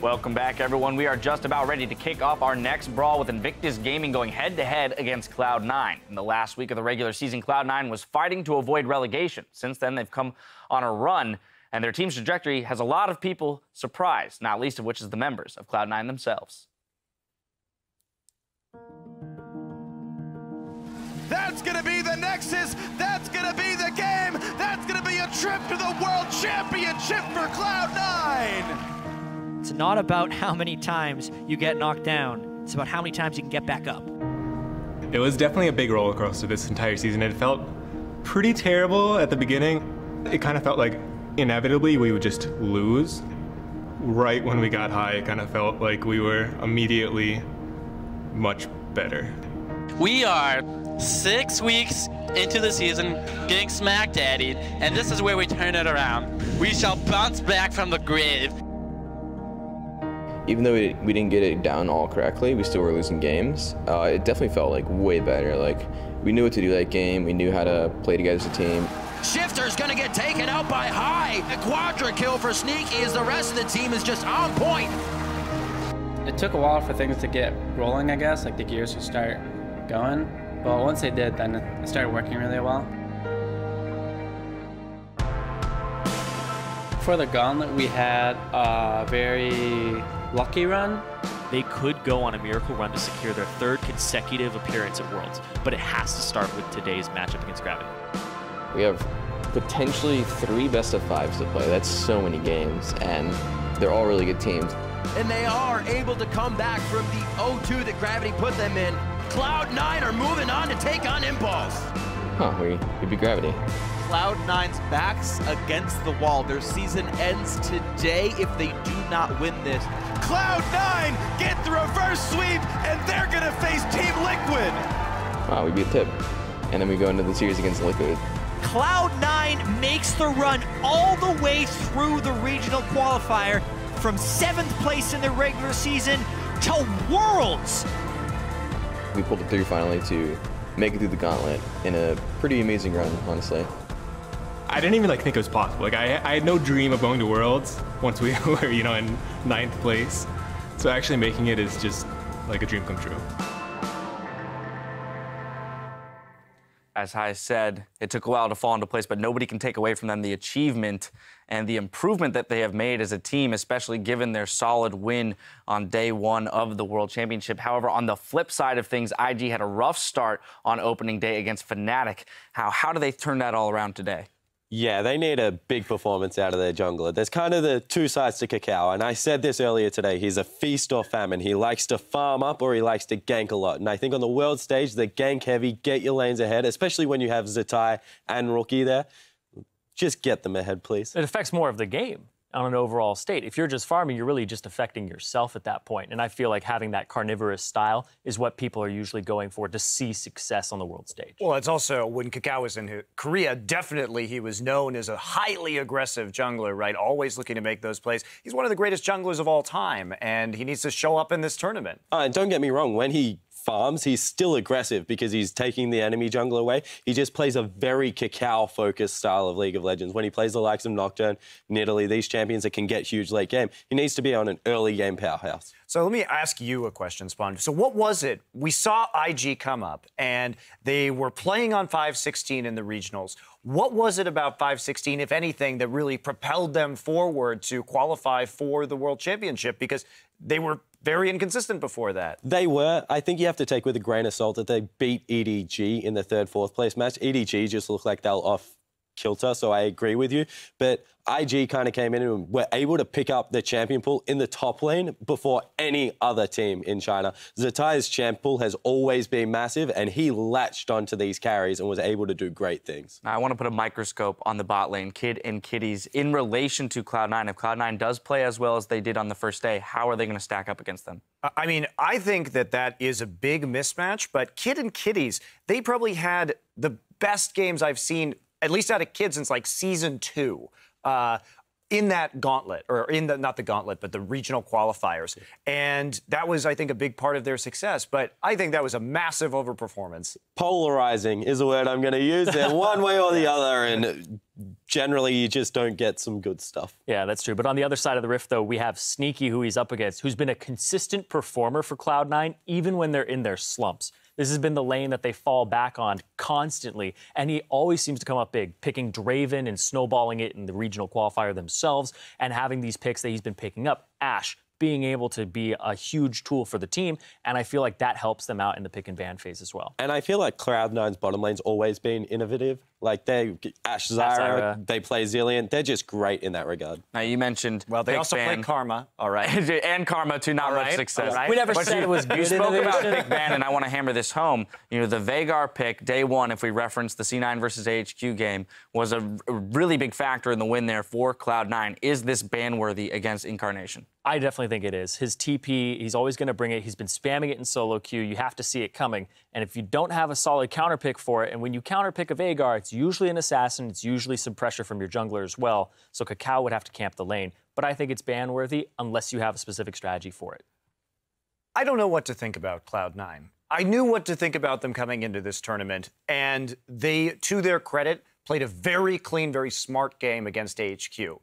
Welcome back, everyone. We are just about ready to kick off our next brawl with Invictus Gaming going head-to-head against Cloud9. In the last week of the regular season, Cloud9 was fighting to avoid relegation. Since then, they've come on a run, and their team's trajectory has a lot of people surprised, not least of which is the members of Cloud9 themselves. That's going to be the Nexus. That's going to be the game. That's going to be a trip to the World Championship for Cloud9. It's not about how many times you get knocked down. It's about how many times you can get back up. It was definitely a big roller coaster this entire season. It felt pretty terrible at the beginning. It kind of felt like inevitably we would just lose. Right when we got high, it kind of felt like we were immediately much better. We are 6 weeks into the season, getting smack daddied, and this is where we turn it around. We shall bounce back from the grave. Even though we didn't get it down all correctly, we still were losing games. It definitely felt like way better. Like, we knew what to do that game. We knew how to play together as a team. Shifter's gonna get taken out by High. A quadra kill for Sneaky as the rest of the team is just on point. It took a while for things to get rolling, I guess, like the gears to start going. But once they did, then it started working really well. For the gauntlet, we had a very lucky run. They could go on a miracle run to secure their third consecutive appearance at Worlds, but it has to start with today's matchup against Gravity. We have potentially 3 best-of-5s to play. That's so many games, and they're all really good teams. And they are able to come back from the 0-2 that Gravity put them in. Cloud9 are moving on to take on Impulse. Huh, we beat Gravity. Cloud9's backs against the wall. Their season ends today if they do not win this. Cloud9 get the reverse sweep, and they're gonna face Team Liquid. Wow, we beat Tip. And then we go into the series against Liquid. Cloud9 makes the run all the way through the regional qualifier from 7th place in the regular season to Worlds. We pulled it through finally to make it through the gauntlet in a pretty amazing run, honestly. I didn't even think it was possible. Like, I had no dream of going to Worlds once we were, in 9th place. So actually making it is just like a dream come true. As Hai said, it took a while to fall into place, but nobody can take away from them the achievement and the improvement that they have made as a team, especially given their solid win on day 1 of the World Championship. However, on the flip side of things, IG had a rough start on opening day against Fnatic. How do they turn that all around today? Yeah, they need a big performance out of their jungler. There's kind of the 2 sides to Cacao, and I said this earlier today. He's a feast or famine. He likes to farm up or he likes to gank a lot. And I think on the world stage, the gank heavy, get your lanes ahead, especially when you have Zatai and Rookie there. Just get them ahead, please. It affects more of the game on an overall state. If you're just farming, you're really just affecting yourself at that point. And I feel like having that carnivorous style is what people are usually going for to see success on the world stage. Well, it's also when Cacao was in Korea, definitely he was known as a highly aggressive jungler, right? Always looking to make those plays. He's one of the greatest junglers of all time, and he needs to show up in this tournament. And don't get me wrong, when he farms, he's still aggressive because he's taking the enemy jungler away. He just plays a very Cacao-focused style of League of Legends. When he plays the likes of Nocturne, Nidalee, these champions that can get huge late game, he needs to be on an early game powerhouse. So let me ask you a question, Spawn. So what was it? We saw IG come up, and they were playing on 5-16 in the regionals. What was it about 5-16, if anything, that really propelled them forward to qualify for the World Championship? Because they were very inconsistent before that. They were. I think you have to take with a grain of salt that they beat EDG in the 3rd, 4th place match. EDG just looked like they were off kilter, so I agree with you. But IG kind of came in and were able to pick up the champion pool in the top lane before any other team in China. Zatai's champ pool has always been massive, and he latched onto these carries and was able to do great things. Now, I want to put a microscope on the bot lane, Kid and Kitties, in relation to Cloud9. If Cloud9 does play as well as they did on the first day, how are they going to stack up against them? I mean, I think that is a big mismatch, but Kid and Kitties, they probably had the best games I've seen, at least out of Kid, since like season 2. In that gauntlet, or in the, not the gauntlet, but the regional qualifiers. And that was, I think, a big part of their success. But I think that was a massive overperformance. Polarizing is a word I'm going to use there, one way or the other. And generally you just don't get some good stuff. Yeah, that's true. But on the other side of the rift, though, we have Sneaky, who he's up against, who's been a consistent performer for Cloud9, even when they're in their slumps. This has been the lane that they fall back on constantly, and he always seems to come up big, picking Draven and snowballing it in the regional qualifier themselves, and having these picks that he's been picking up. Ashe being able to be a huge tool for the team, and I feel like that helps them out in the pick and ban phase as well. And I feel like Cloud9's bottom lane's always been innovative. Like Ashe, Zyra, they play Zillion. They're just great in that regard. Now you mentioned they also play Karma, all right, and Karma to not much success. Right. We never said it was good. You spoke about pick ban, and I want to hammer this home. You know, the Veigar pick day one, if we reference the C9 versus AHQ game, was a really big factor in the win there for Cloud9. Is this ban worthy against Incarnation? I definitely think it is. His TP, he's always going to bring it. He's been spamming it in solo queue. You have to see it coming. And if you don't have a solid counter pick for it, and when you counter pick a Veigar, it's usually an assassin. It's usually some pressure from your jungler as well. So Kakao would have to camp the lane. But I think it's ban worthy unless you have a specific strategy for it. I don't know what to think about Cloud9. I knew what to think about them coming into this tournament, and they, to their credit, played a very clean, very smart game against AHQ.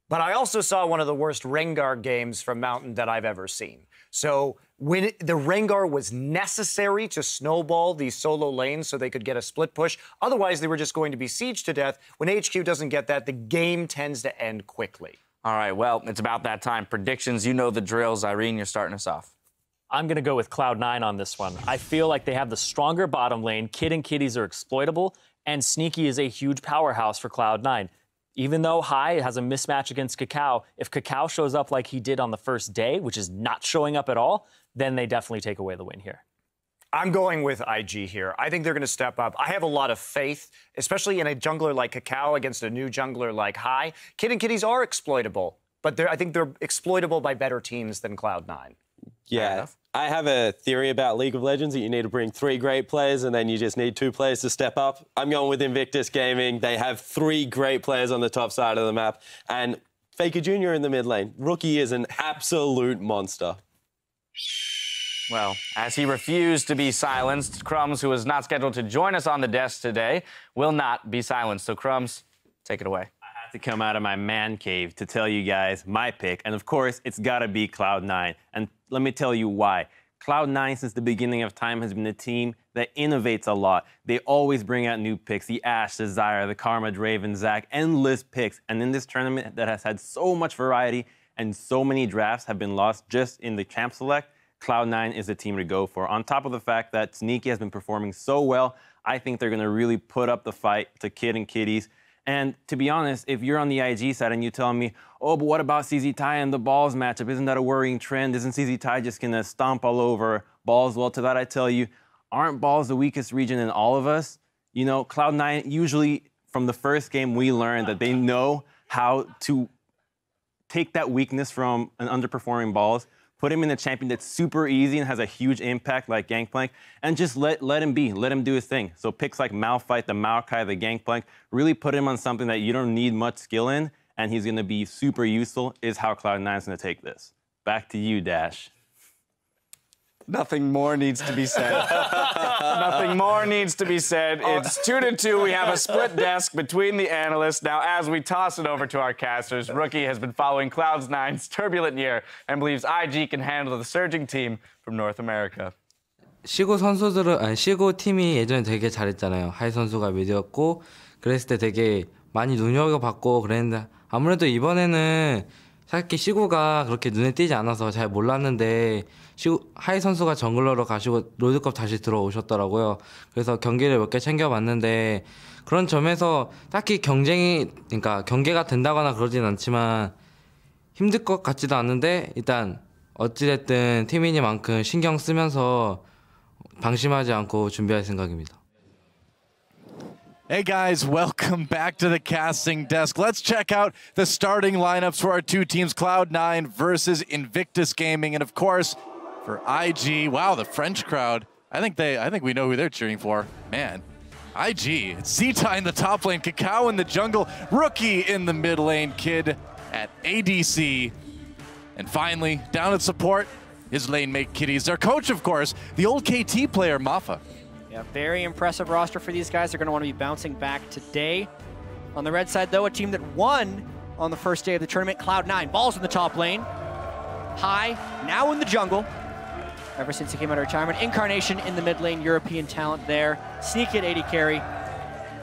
But I also saw one of the worst Rengar games from Mountain that I've ever seen. So when the Rengar was necessary to snowball these solo lanes so they could get a split push, otherwise they were just going to be sieged to death. When HQ doesn't get that, the game tends to end quickly. All right, well, it's about that time. Predictions, you know the drills. Irene, you're starting us off. I'm going to go with Cloud9 on this one. I feel like they have the stronger bottom lane. Kid and Kitties are exploitable, and Sneaky is a huge powerhouse for Cloud9. Even though Hai has a mismatch against Kakao, if Kakao shows up like he did on the first day, which is not showing up at all, then they definitely take away the win here. I'm going with IG here. I think they're going to step up. I have a lot of faith, especially in a jungler like Kakao against a new jungler like Hai. Kid and Kitties are exploitable, but I think they're exploitable by better teams than Cloud9. Yeah, I have a theory about League of Legends that you need to bring 3 great players and then you just need 2 players to step up. I'm going with Invictus Gaming. They have 3 great players on the top side of the map and Faker Jr. in the mid lane. Rookie is an absolute monster. Well, as he refused to be silenced, Crumbs, who is not scheduled to join us on the desk today, will not be silenced. So, Crumbs, take it away. To come out of my man cave to tell you guys my pick. And of course, it's got to be Cloud9. And let me tell you why. Cloud9, since the beginning of time, has been a team that innovates a lot. They always bring out new picks. The Ashe, the Zyra, the Karma, Draven, Zac, endless picks. And in this tournament that has had so much variety and so many drafts have been lost just in the champ select, Cloud9 is the team to go for. On top of the fact that Sneaky has been performing so well, I think they're going to really put up the fight to Kid and Kitties. And to be honest, if you're on the IG side and you tell me, oh, but what about CZ Tai and the Balls matchup? Isn't that a worrying trend? Isn't CZ Tai just going to stomp all over Balls? Well, to that I tell you, aren't Balls the weakest region in all of us? You know, Cloud9, usually from the first game, we learned that they know how to take that weakness from an underperforming Balls, put him in a champion that's super easy and has a huge impact like Gangplank, and just let him be, let him do his thing. So picks like Malphite, the Maokai, the Gangplank, really put him on something that you don't need much skill in, and he's going to be super useful, is how Cloud9 is going to take this. Back to you, Dash. Nothing more needs to be said. Nothing more needs to be said. It's 2-2. We have a split desk between the analysts. Now, as we toss it over to our casters, Rookie has been following Cloud9's turbulent year and believes IG can handle the surging team from North America. 시고 팀이 예전에 되게 잘했잖아요. 하이 선수가 미드였고 그랬을 때 되게 많이 눈여겨봤고 그랬는데 아무래도 이번에는 사실 시고가 그렇게 눈에 띄지 않아서 잘 몰랐는데 하이 선수가 정글러로 가시고 롤드컵 다시 들어오셨더라고요. 그래서 경기를 몇 개 챙겨봤는데 그런 점에서 딱히 그러니까 경계가 된다거나 그러진 않지만 힘들 것 같지도 않은데 일단 어찌됐든 팀이니만큼 신경 쓰면서 방심하지 않고 준비할 생각입니다. Hey guys, welcome back to the casting desk. Let's check out the starting lineups for our 2 teams, Cloud9 versus Invictus Gaming, and of course for IG. Wow, the French crowd. I think we know who they're cheering for. Man, IG. It's CZ in the top lane, Kakao in the jungle, Rookie in the mid lane, Kid at ADC, and finally down at support, his lane mate Kitties. Their coach, of course, the old KT player Mafa. Yeah, very impressive roster for these guys. They're going to want to be bouncing back today. On the red side, though, a team that won on the first day of the tournament, Cloud9. Ball's in the top lane. High, now in the jungle. Ever since he came out of retirement. Incarnation in the mid lane, European talent there. Sneaky at 80 carry.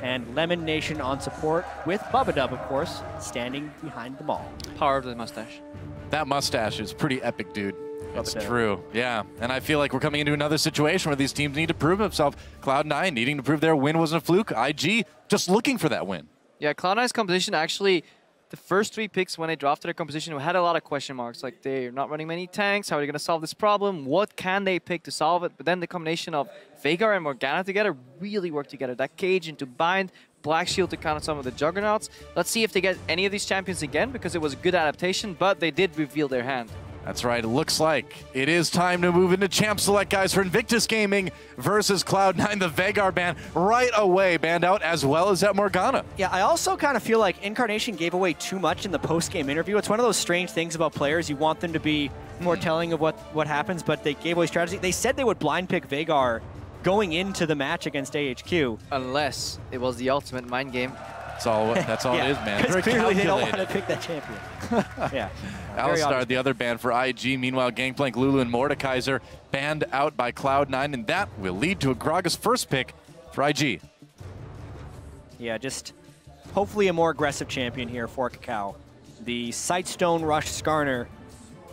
And Lemon Nation on support with Bubba, of course, standing behind the ball. Power of the mustache. That mustache is pretty epic, dude. It's true, yeah. And I feel like we're coming into another situation where these teams need to prove themselves. Cloud9 needing to prove their win wasn't a fluke. IG just looking for that win. Yeah, Cloud9's composition actually, the first 3 picks when they drafted their composition had a lot of question marks. Like, they're not running many tanks. How are they going to solve this problem? What can they pick to solve it? But then the combination of Veigar and Morgana together really worked together. That Cage into Bind, Black Shield to counter some of the Juggernauts. Let's see if they get any of these champions again, because it was a good adaptation, but they did reveal their hand. That's right. It looks like it is time to move into Champ Select, guys, for Invictus Gaming versus Cloud9. The Veigar ban right away banned out, as well as that Morgana. Yeah, I also kind of feel like Incarnation gave away too much in the post-game interview. It's one of those strange things about players. You want them to be more telling of what happens, but they gave away strategy. They said they would blind pick Veigar going into the match against AHQ. Unless it was the ultimate mind game. That's all yeah, it is, man. Because clearly they don't want to pick that champion. Yeah. Alistar, the other ban for IG. Meanwhile, Gangplank, Lulu, and Mordekaiser banned out by Cloud9, and that will lead to a Gragas first pick for IG. Yeah, just hopefully a more aggressive champion here for Kakao. The Sightstone Rush Skarner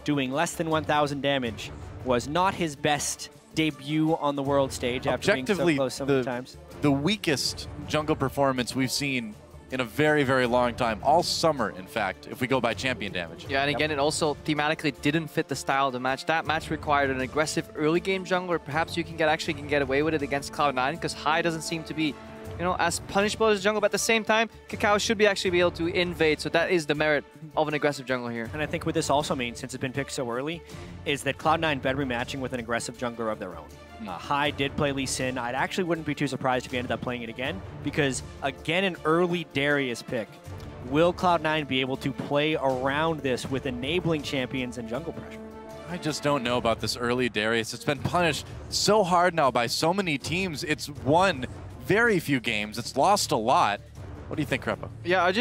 doing less than 1,000 damage was not his best debut on the world stage after being so close so many times. The weakest jungle performance we've seen in a very, very long time. All summer, in fact, if we go by champion damage. Yeah, and again, it also thematically didn't fit the style of the match. That match required an aggressive early game jungler. Perhaps you can get away with it against Cloud9, because High doesn't seem to be, you know, as punishable as jungle, but at the same time, Kakao should actually be able to invade, so that is the merit of an aggressive jungle here. And I think what this also means, since it's been picked so early, is that Cloud9 better be matching with an aggressive jungler of their own. High did play Lee Sin. I actually wouldn't be too surprised if he ended up playing it again, because again, an early Darius pick. Will Cloud9 be able to play around this with enabling champions and jungle pressure? I just don't know about this early Darius. It's been punished so hard now by so many teams. It's won very few games. It's lost a lot. What do you think, Krepo? Yeah,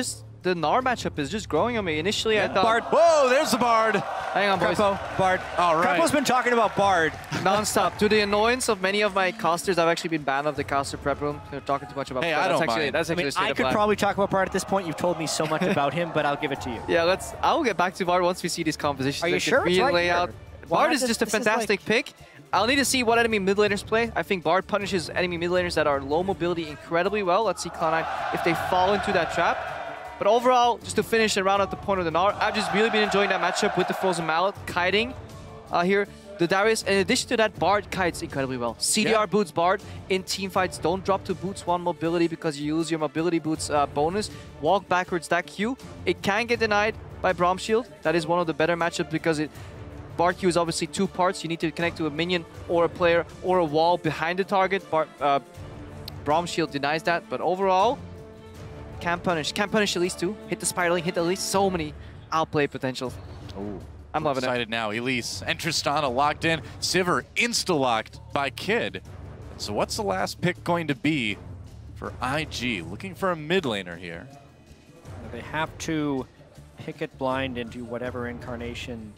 the Gnar matchup is just growing on me. Initially, I thought... Bard. Whoa, there's the Bard. Hang on, boys. Krepo, Bard. All right. Krepo's been talking about Bard. Non-stop. To the annoyance of many of my casters, I've actually been banned of the caster prep room. They're talking too much about Hey, Bard. I don't mind. That's actually I could probably talk about Bard at this point. You've told me so much about him, but I'll give it to you. Yeah, I'll get back to Bard once we see these compositions. Are you sure? It's right here. Bard is just a fantastic pick. I'll need to see what enemy mid laners play. I think Bard punishes enemy mid laners that are low mobility incredibly well. Let's see Cloud9 if they fall into that trap. But overall, just to finish and round out the point of the Gnar, I've just really been enjoying that matchup with the Frozen Mallet, kiting here. The Darius, in addition to that, Bard kites incredibly well. CDR boots Bard in teamfights. Don't drop to boots 1 mobility because you lose your mobility boots bonus. Walk backwards, that Q. It can get denied by Braum Shield. That is one of the better matchups because Bard Q is obviously 2 parts. You need to connect to a minion or a player or a wall behind the target. Braum Shield denies that, but overall, can punish at least 2. Hit the spiraling, hit at least so many outplay potential. Oh, I'm loving it. Excited now. Elise and Tristana locked in. Sivir insta-locked by Kid. So what's the last pick going to be for IG? Looking for a mid laner here. They have to pick it blind into whatever Incarnation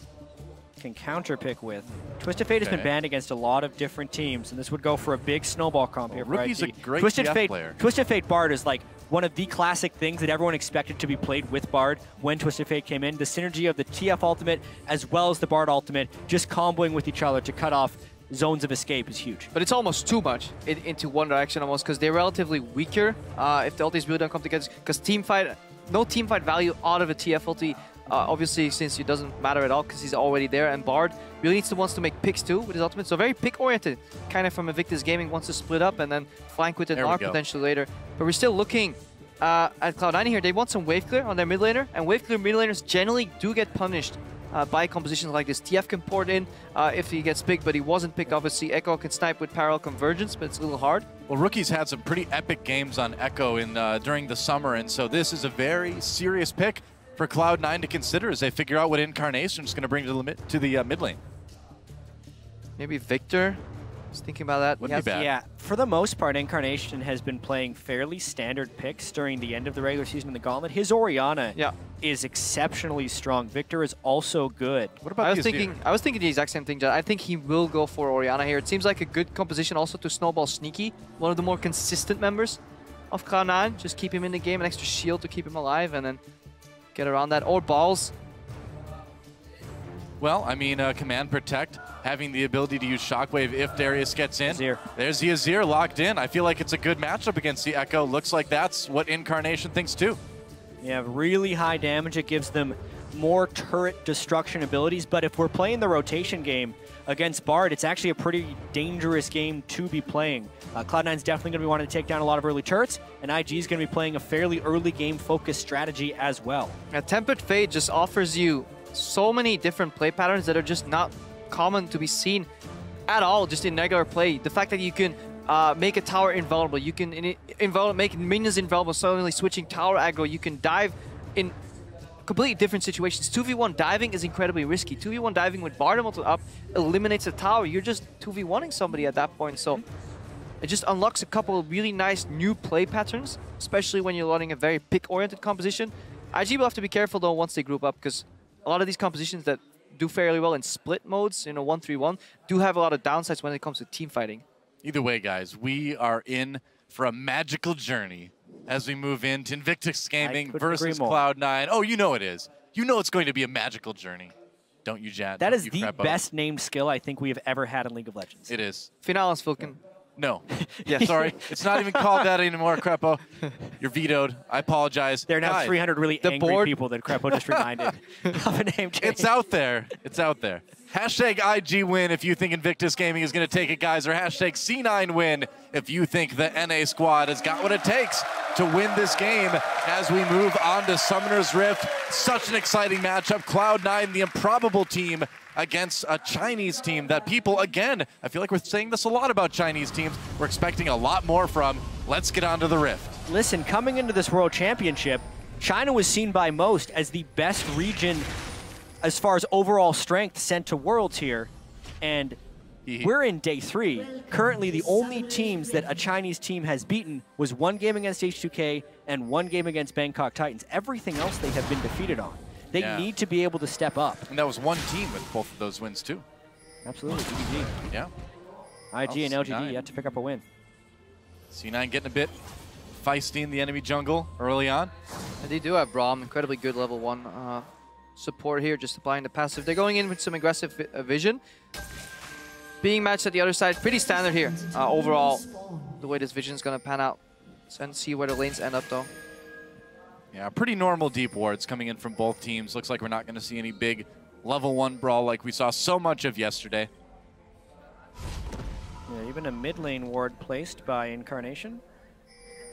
can counter pick with. Twisted Fate has been banned against a lot of different teams, and this would go for a big snowball comp here for Rookie's IG. a great Twisted TF Fate player. Twisted Fate Bard is like one of the classic things that everyone expected to be played with Bard when Twisted Fate came in. The synergy of the TF ultimate as well as the Bard ultimate, just comboing with each other to cut off zones of escape is huge. But it's almost too much into one direction almost, because they're relatively weaker if the ultis really don't come together. Because no teamfight value out of a TF ulti, obviously, since it doesn't matter at all because he's already there, and Bard really needs to wants to make picks too with his ultimate. So very pick-oriented, kind of from Invictus Gaming, wants to split up and then flank with the Gnar potentially later. But we're still looking at Cloud9 here. They want some wave clear on their mid laner, and wave clear mid laners generally do get punished by compositions like this. TF can port in if he gets picked, but he wasn't picked. Obviously, Echo can snipe with parallel convergence, but it's a little hard. Well, Rookie's had some pretty epic games on Echo during the summer, and so this is a very serious pick for Cloud9 to consider as they figure out what Incarnation is going to bring to the mid lane. Maybe Victor Just thinking about that. Wouldn't be bad. Yeah, for the most part, Incarnation has been playing fairly standard picks during the end of the regular season in the Gauntlet. His Orianna is exceptionally strong. Victor is also good. What about I was thinking the exact same thing, Jad. I think he will go for Orianna here. It seems like a good composition also to snowball Sneaky, one of the more consistent members of Cloud9. Just keep him in the game, an extra shield to keep him alive, and then get around that. Or balls. Well, I mean, Command Protect, having the ability to use Shockwave if Darius gets in. Azir. There's the Azir locked in. I feel like it's a good matchup against the Echo. Looks like that's what Incarnation thinks too. Yeah, really high damage. It gives them more turret destruction abilities, but if we're playing the rotation game against Bard, it's actually a pretty dangerous game to be playing. Cloud9's definitely going to be wanting to take down a lot of early turrets, and IG is going to be playing a fairly early game focused strategy as well. Tempered Fate just offers you so many different play patterns that are just not common to be seen at all just in regular play. The fact that you can make a tower invulnerable, you can make minions invulnerable, suddenly switching tower aggro, you can dive in completely different situations. 2v1 diving is incredibly risky. 2v1 diving with Bard ulti up eliminates a tower. You're just 2v1ing somebody at that point, so it just unlocks a couple of really nice new play patterns, especially when you're running a very pick-oriented composition. IG will have to be careful though once they group up, because a lot of these compositions that do fairly well in split modes, 1-3-1, do have a lot of downsides when it comes to team fighting. Either way, guys, we are in for a magical journey as we move into Invictus Gaming versus Cloud9. Oh, you know it is. You know it's going to be a magical journey. Don't you, Jad? That is the best named skill I think we have ever had in League of Legends. It is. Finalis Vulcan. No. Yeah, sorry. It's not even called that anymore, Crepo. You're vetoed. I apologize. There are now 300 really angry people that Crepo just reminded of a name change. It's out there. It's out there. Hashtag IG win if you think Invictus Gaming is going to take it, guys, or hashtag C9 win if you think the NA squad has got what it takes to win this game as we move on to Summoner's Rift. Such an exciting matchup. Cloud9, the improbable team, against a Chinese team that people, again, I feel like we're saying this a lot about Chinese teams, we're expecting a lot more from. Let's get on to the Rift. Listen, coming into this World Championship, China was seen by most as the best region as far as overall strength sent to Worlds here, and we're in day 3. Currently, the only teams that a Chinese team has beaten was one game against H2K and one game against Bangkok Titans. Everything else they have been defeated on. They need to be able to step up. And that was one team with both of those wins, too. Absolutely, DBG. Yeah. IG and LGD yet to pick up a win. C9 getting a bit feisty in the enemy jungle early on. And they do have Braum, incredibly good level 1 support here, just applying the passive. They're going in with some aggressive vision. Being matched at the other side, pretty standard here. Overall, the way this vision is going to pan out. And see where the lanes end up, though. Yeah, pretty normal deep wards coming in from both teams. Looks like we're not going to see any big level 1 brawl like we saw so much of yesterday. Yeah, even a mid lane ward placed by Incarnation.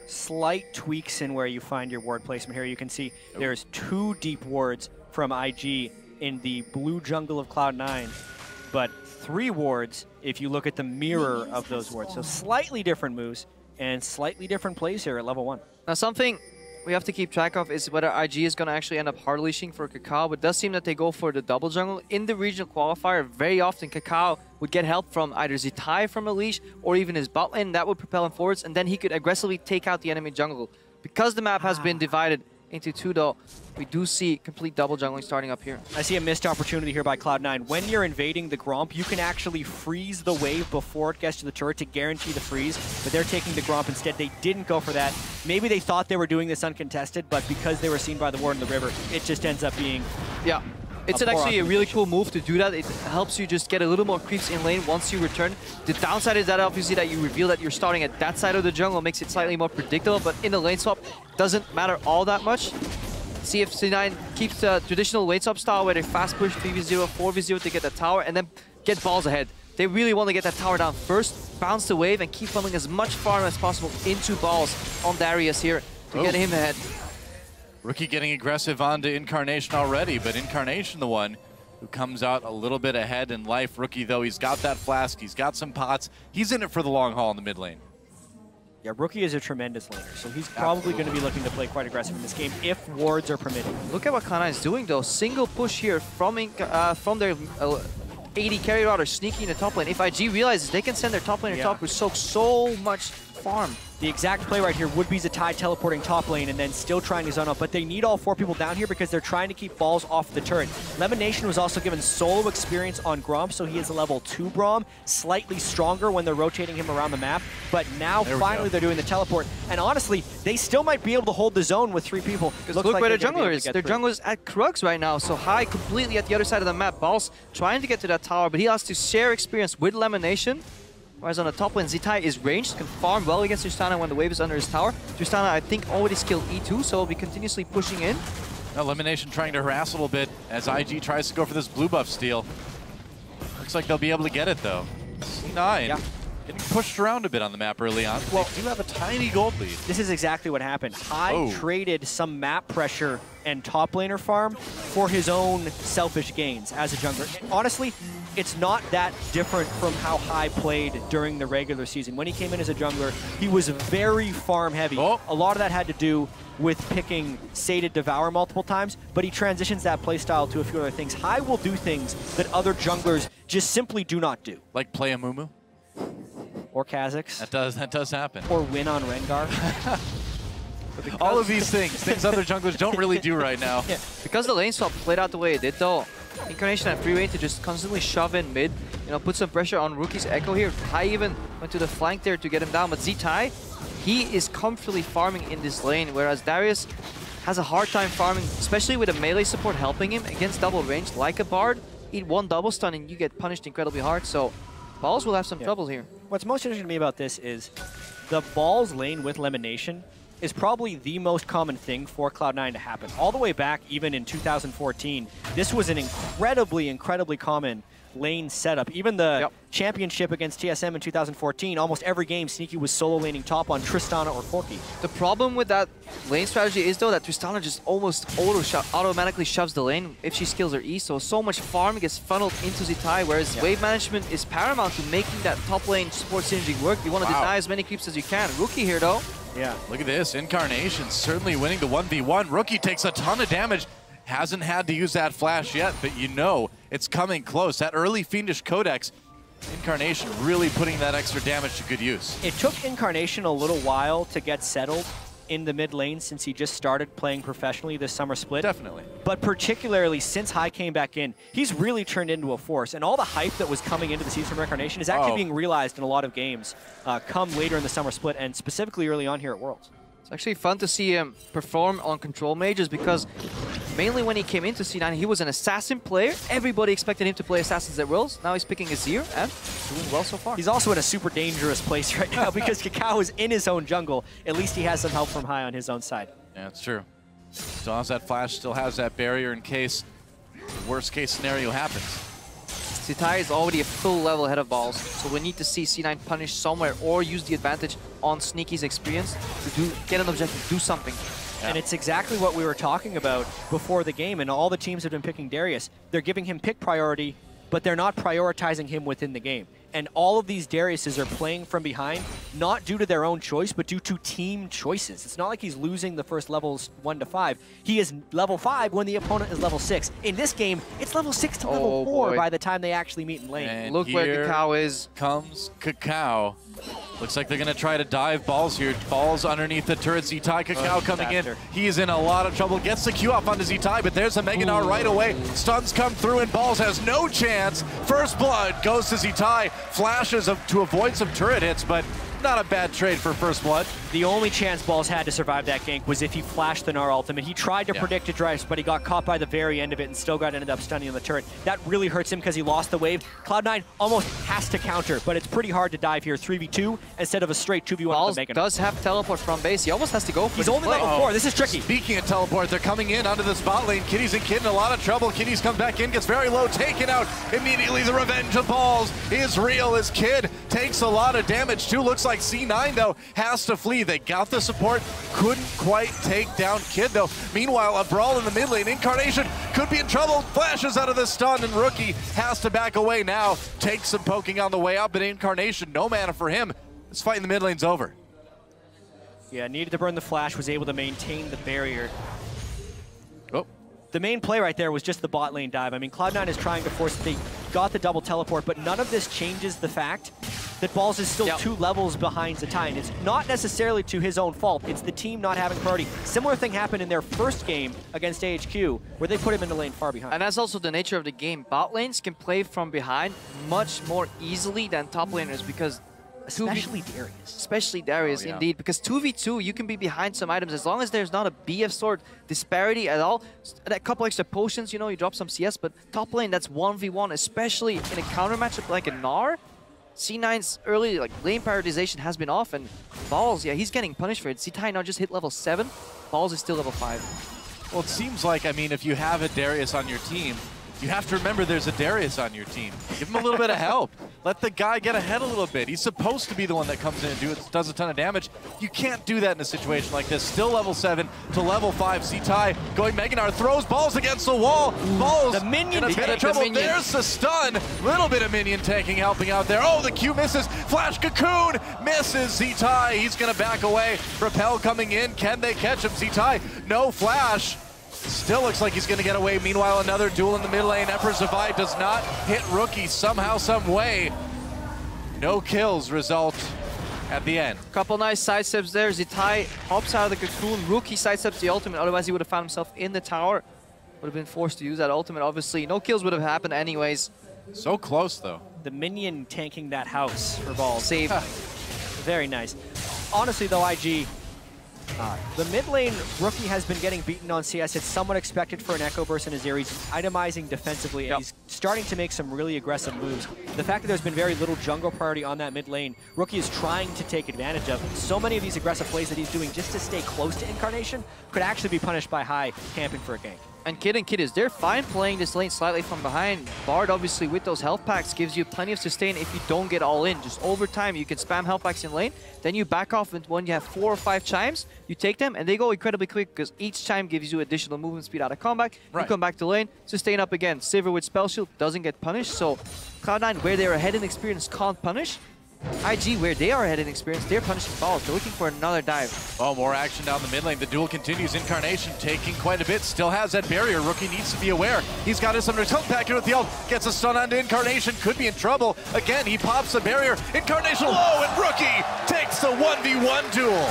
Slight tweaks in where you find your ward placement here. You can see there's 2 deep wards from IG in the blue jungle of Cloud9, but 3 wards if you look at the mirror of those wards. So slightly different moves and slightly different plays here at level 1. Now something we have to keep track of is whether IG is going to actually end up hard leashing for Kakao. But it does seem that they go for the double jungle. In the regional qualifier, very often Kakao would get help from either Zitai from a leash or even his bot lane. That would propel him forwards, and then he could aggressively take out the enemy jungle. Because the map has been divided into 2, though, we do see complete double jungling starting up here. I see a missed opportunity here by Cloud9. When you're invading the Gromp, you can actually freeze the wave before it gets to the turret to guarantee the freeze, but they're taking the Gromp instead. They didn't go for that. Maybe they thought they were doing this uncontested, but because they were seen by the ward in the river, it just ends up being... Yeah. It's actually a really cool move to do that. It helps you just get a little more creeps in lane once you return. The downside is that obviously that you reveal that you're starting at that side of the jungle makes it slightly more predictable, but in the lane swap, doesn't matter all that much. See if C9 keeps the traditional lane swap style where they fast push 3v0, 4v0 to get the tower and then get balls ahead. They really want to get that tower down first, bounce the wave, and keep funneling as much farm as possible into balls on Darius here to get him ahead. Rookie getting aggressive onto Incarnation already, but Incarnation the one who comes out a little bit ahead in life. Rookie, though, he's got that flask, he's got some pots. He's in it for the long haul in the mid lane. Yeah, Rookie is a tremendous laner, so he's probably going to be looking to play quite aggressive in this game if wards are permitted. Look at what Cloud9 is doing, though. Single push here from their AD carry out or Sneaky in the top lane. If IG realizes they can send their top laner top, who soaks so much farm. The exact play right here would be Zatai teleporting top lane and then still trying to zone up, but they need all 4 people down here because they're trying to keep balls off the turret. Lemon Nation was also given solo experience on Gromp, so he is a level 2 Braum, slightly stronger when they're rotating him around the map, but now finally they're doing the teleport, and honestly, they still might be able to hold the zone with 3 people. Because look where their jungler is. Their jungler is at Krugs right now, so High completely at the other side of the map. Balls trying to get to that tower, but he has to share experience with Lemon Nation. Whereas on the top lane, Zatai is ranged, can farm well against Tristana when the wave is under his tower. Tristana, I think, already skilled E2, so will be continuously pushing in. Elimination trying to harass a little bit as IG tries to go for this blue buff steal. Looks like they'll be able to get it, though. C9 getting pushed around a bit on the map early on. Well, they do have a tiny gold lead. This is exactly what happened. High traded some map pressure and top laner farm for his own selfish gains as a jungler. And honestly, it's not that different from how High played during the regular season. When he came in as a jungler, he was very farm heavy. A lot of that had to do with picking Sated Devour multiple times, but he transitions that playstyle to a few other things. High will do things that other junglers just simply do not do. Like play a Mumu? Or Kha'Zix. That does happen. Or win on Rengar. All of these things other junglers don't really do right now. Yeah. Because the lane swap played out the way it did, though, Incarnation had free reign to just constantly shove in mid, put some pressure on Rookie's Echo here. High even went to the flank there to get him down, but Zatai, he is comfortably farming in this lane, whereas Darius has a hard time farming, especially with a melee support helping him against double range like a Bard. Eat one double stun and you get punished incredibly hard, so Balls will have some trouble here. What's most interesting to me about this is the Balls lane with Lemonation is probably the most common thing for Cloud9 to happen. All the way back, even in 2014, this was an incredibly common lane setup. Even the championship against TSM in 2014, almost every game, Sneaky was solo laning top on Tristana or Corki. The problem with that lane strategy is, though, that Tristana just almost automatically shoves the lane if she skills her E, so much farm gets funneled into Zatai, whereas wave management is paramount to making that top lane support synergy work. You want to deny as many creeps as you can. Rookie here, though. Yeah, look at this. Incarnation certainly winning the 1v1. Rookie takes a ton of damage. Hasn't had to use that flash yet, but it's coming close. That early Fiendish Codex, Incarnation really putting that extra damage to good use. It took Incarnation a little while to get settled in the mid lane since he just started playing professionally this summer split. Definitely. But particularly since High came back in, he's really turned into a force. And all the hype that was coming into the season from Incarnation is actually being realized in a lot of games come later in the summer split and specifically early on here at Worlds. It's actually fun to see him perform on control mages because mainly when he came into C9, he was an assassin player. Everybody expected him to play assassins at Worlds. Now he's picking Azir and doing well so far. He's also in a super dangerous place right now because Kakao is in his own jungle. At least he has some help from High on his own side. Yeah, that's true. Still has that flash, still has that barrier in case the worst case scenario happens. Zatai is already a full level ahead of Balls, so we need to see C9 punish somewhere or use the advantage on Sneaky's experience to get an objective, do something. Yeah. And it's exactly what we were talking about before the game, and all the teams have been picking Darius. They're giving him pick priority, but they're not prioritizing him within the game. And all of these Dariuses are playing from behind, not due to their own choice, but due to team choices. It's not like he's losing the first levels 1 to 5. He is level 5 when the opponent is level 6. In this game, it's level 6 to level 4 by the time they actually meet in lane. And look where Kakao is. Comes Kakao. Looks like they're going to try to dive Balls here. Balls underneath the turret. Zatai, Kakao coming in. He's in a lot of trouble. Gets the Q off onto Zatai, but there's a Meganar right away. Stuns come through, and Balls has no chance. First blood goes to Zatai. Flashes to avoid some turret hits, but not a bad trade for First Blood. The only chance Balls had to survive that gank was if he flashed the Gnar ultimate. He tried to predict a drive, but he got caught by the very end of it and still ended up stunning on the turret. That really hurts him because he lost the wave. Cloud9 almost has to counter, but it's pretty hard to dive here. 3v2 instead of a straight 2v1. Balls does have teleport from base. He almost has to go for He's only level 4. This is tricky. Speaking of teleport, they're coming in onto the spot lane. Kitty's and Kid in a lot of trouble. Kitty's come back in, gets very low, taken out immediately. The revenge of Balls is real as Kid takes a lot of damage too. Looks like C9, though, has to flee. They got the support. Couldn't quite take down Kid, though. Meanwhile, a brawl in the mid lane. Incarnation could be in trouble. Flashes out of the stun, and Rookie has to back away now. Takes some poking on the way up, but Incarnation, no mana for him. This fight in the mid lane's over. Yeah, needed to burn the flash, was able to maintain the barrier. Oh. The main play right there was just the bot lane dive. I mean, Cloud9 is trying to force, they got the double teleport, but none of this changes the fact that Balls is still 2 levels behind Zatai, and it's not necessarily to his own fault. It's the team not having priority. Similar thing happened in their first game against AHQ, where they put him in the lane far behind. And that's also the nature of the game. Bot lanes can play from behind much more easily than top laners because Especially Darius. Especially Darius, indeed. Because 2v2, you can be behind some items as long as there's not a BF sword disparity at all. A couple extra potions, you know, you drop some CS, but top lane, that's 1v1, especially in a counter matchup like a Gnar. C9's early lane prioritization has been off, and Balls, yeah, he's getting punished for it. Zatai now just hit level 7. Balls is still level 5. Well, it seems like, I mean, if you have a Darius on your team, you have to remember there's a Darius on your team. Give him a little bit of help. Let the guy get ahead a little bit. He's supposed to be the one that comes in and does a ton of damage. You can't do that in a situation like this. Still level 7 to level 5. Zatai going Mega Gnar, throws Balls against the wall. Balls the minion in a bit of trouble. There's the stun. Little bit of minion tanking, helping out there. Oh, the Q misses. Flash Cocoon misses Zatai. He's going to back away. Repel coming in. Can they catch him? Zatai, no flash. Still looks like he's going to get away. Meanwhile, another duel in the mid lane. Emperor's Divide does not hit Rookie somehow, some way. No kills result at the end. Couple nice sidesteps there. Zatai hops out of the cocoon. Rookie sidesteps the ultimate. Otherwise, he would have found himself in the tower. Would have been forced to use that ultimate, obviously. No kills would have happened anyways. So close, though. The minion tanking that house for Balls. Save. Very nice. Honestly, though, IG, the mid lane Rookie has been getting beaten on CS. It's somewhat expected for an Echo Burst and Azir. He's itemizing defensively, and he's starting to make some really aggressive moves. The fact that there's been very little jungle priority on that mid lane, Rookie is trying to take advantage of. So many of these aggressive plays that he's doing just to stay close to Incarnation could actually be punished by High camping for a gank. And Kiddies, they're fine playing this lane slightly from behind. Bard, obviously, with those health packs, gives you plenty of sustain if you don't get all in. Just over time, you can spam health packs in lane, then you back off when you have 4 or 5 chimes, you take them, and they go incredibly quick because each chime gives you additional movement speed out of combat. You come back to lane, sustain up again. Sivir with Spell Shield doesn't get punished, so Cloud9, where they're ahead in experience, can't punish. IG, where they are ahead in experience, they're punishing Balls. They're looking for another dive. Oh, more action down the mid lane. The duel continues. Incarnation taking quite a bit. Still has that barrier. Rookie needs to be aware. He's got his under tilt back in with the ult. Gets a stun onto Incarnation. Could be in trouble. Again, he pops the barrier. Incarnation low, and Rookie takes the 1v1 duel.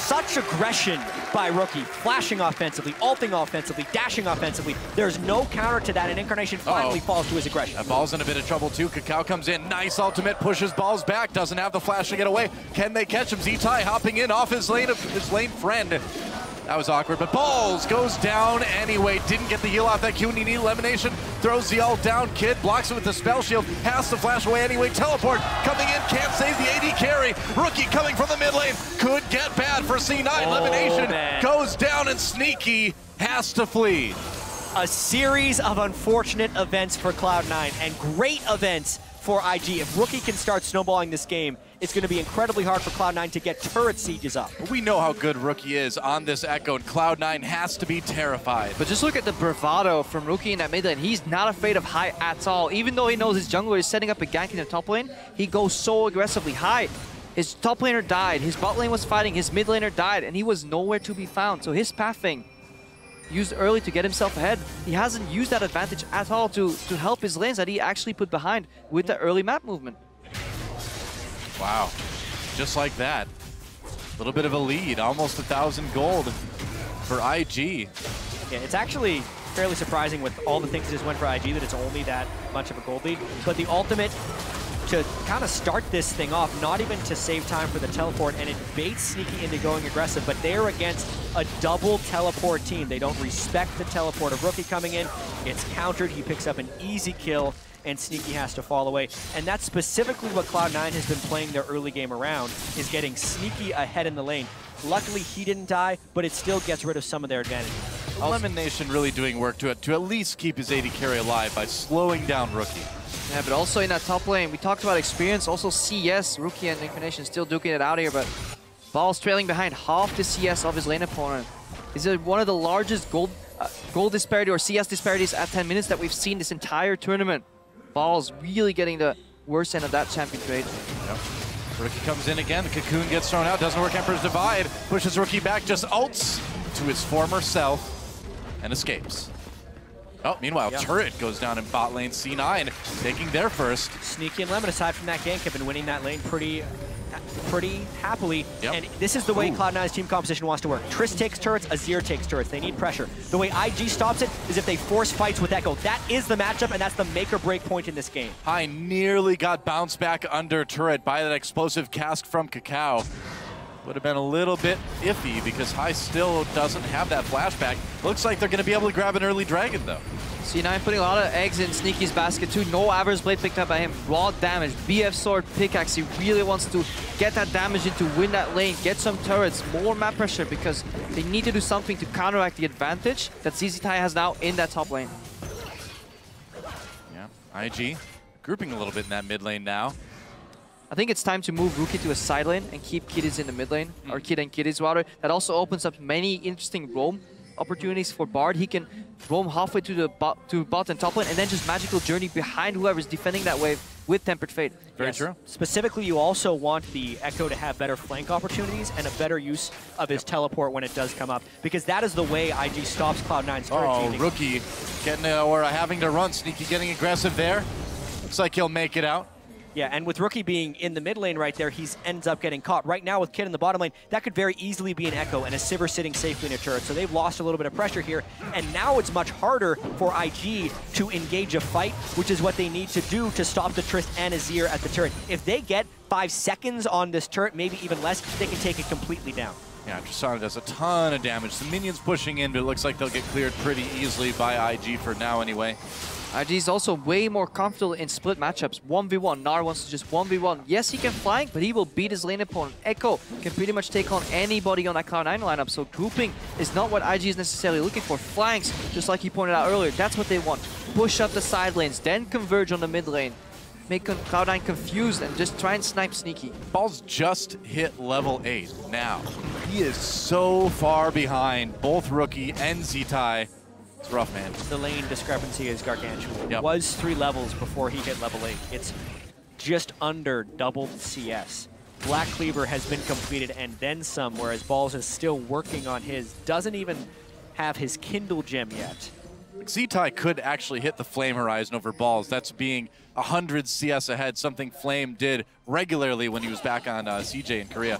Such aggression by Rookie, flashing offensively, ulting offensively, dashing offensively. There's no counter to that, and Incarnation finally falls to his aggression. That Ball's in a bit of trouble too. Cacao comes in, nice ultimate, pushes Balls back, doesn't have the flash to get away. Can they catch him? Zatai hopping in off his lane friend. That was awkward, but Balls goes down anyway. Didn't get the heal off that Q, and he needed elimination. Throws the ult down. Kid blocks it with the spell shield. Has to flash away anyway. Teleport coming in. Can't save the AD carry. Rookie coming from the mid lane. Could get bad for C9. Elimination goes down, and Sneaky has to flee. A series of unfortunate events for Cloud9 and great events for IG. If Rookie can start snowballing this game, it's going to be incredibly hard for Cloud9 to get turret sieges up. We know how good Rookie is on this Echo, and Cloud9 has to be terrified. But just look at the bravado from Rookie in that mid lane. He's not afraid of High at all. Even though he knows his jungler is setting up a gank in the top lane, he goes so aggressively. High, his top laner died, his bot lane was fighting, his mid laner died, and he was nowhere to be found. So his pathing, used early to get himself ahead, he hasn't used that advantage at all to help his lanes that he actually put behind with the early map movement. Wow, just like that. A little bit of a lead, almost 1,000 gold for IG. Yeah, it's actually fairly surprising with all the things that just went for IG that it's only that much of a gold lead. But the ultimate to kind of start this thing off, not even to save time for the teleport, and it baits Sneaky into going aggressive, but they're against a double teleport team. They don't respect the teleport of Rookie coming in. It's countered, he picks up an easy kill, and Sneaky has to fall away. And that's specifically what Cloud9 has been playing their early game around, is getting Sneaky ahead in the lane. Luckily, he didn't die, but it still gets rid of some of their advantage. Elimination really doing work to at least keep his AD carry alive by slowing down Rookie. Yeah, but also in that top lane, we talked about experience, also CS, Rookie and Incarnation still duking it out here, but Balls trailing behind half the CS of his lane opponent. This is one of the largest gold disparity or CS disparities at 10 minutes that we've seen this entire tournament. Balls really getting the worst end of that champion trade. Yep. Rookie comes in again, the Cocoon gets thrown out, doesn't work, Emperor's Divide, pushes Rookie back, just ults to his former self, and escapes. Oh, meanwhile, Turret goes down in bot lane. C9 taking their first. Sneaky and Lemon, aside from that gank, have been winning that lane pretty happily. And this is the way Cloud9's team composition wants to work. Trist takes turrets, Azir takes turrets. They need pressure. The way IG stops it is if they force fights with Echo. That is the matchup, and that's the make or break point in this game. High nearly got bounced back under turret by that explosive cask from Kakao. Would have been a little bit iffy because High still doesn't have that flashback. Looks like they're going to be able to grab an early dragon, though. C9 putting a lot of eggs in Sneaky's basket too. No Avarice Blade picked up by him. Raw damage. BF Sword, Pickaxe. He really wants to get that damage in to win that lane, get some turrets, more map pressure because they need to do something to counteract the advantage that ZZTai has now in that top lane. Yeah, IG grouping a little bit in that mid lane now. I think it's time to move Rookie to a side lane and keep Kiddies in the mid lane, or Kid and Kiddies rather. That also opens up many interesting roam opportunities for Bard. He can roam halfway to the bot and top lane and then just magical journey behind whoever's defending that wave with Tempered Fate. Very true. Specifically, you also want the Echo to have better flank opportunities and a better use of his teleport when it does come up, because that is the way IG stops Cloud9's turret. Oh, Rookie getting or having to run. Sneaky getting aggressive there. Looks like he'll make it out. Yeah, and with Rookie being in the mid lane right there, he ends up getting caught. Right now with Kid in the bottom lane, that could very easily be an Echo and a Sivir sitting safely in a turret. So they've lost a little bit of pressure here, and now it's much harder for IG to engage a fight, which is what they need to do to stop the Trist and Azir at the turret. If they get 5 seconds on this turret, maybe even less, they can take it completely down. Yeah, Tristana does a ton of damage. Some minions pushing in, but it looks like they'll get cleared pretty easily by IG for now anyway. IG is also way more comfortable in split matchups. 1v1, Gnar wants to just 1v1. Yes, he can flank, but he will beat his lane opponent. Echo can pretty much take on anybody on that Cloud9 lineup, so grouping is not what IG is necessarily looking for. Flanks, just like he pointed out earlier, that's what they want. Push up the side lanes, then converge on the mid lane. Make Cloud9 confused and just try and snipe Sneaky. Ball's just hit level 8 now. He is so far behind both Rookie and ZTai. It's rough, man. The lane discrepancy is gargantuan. Yep. It was 3 levels before he hit level 8. It's just under double CS. Black Cleaver has been completed and then some, whereas Balls is still working on his. Doesn't even have his Kindle gem yet. ZTai could actually hit the Flame Horizon over Balls. That's being 100 CS ahead, something Flame did regularly when he was back on CJ in Korea.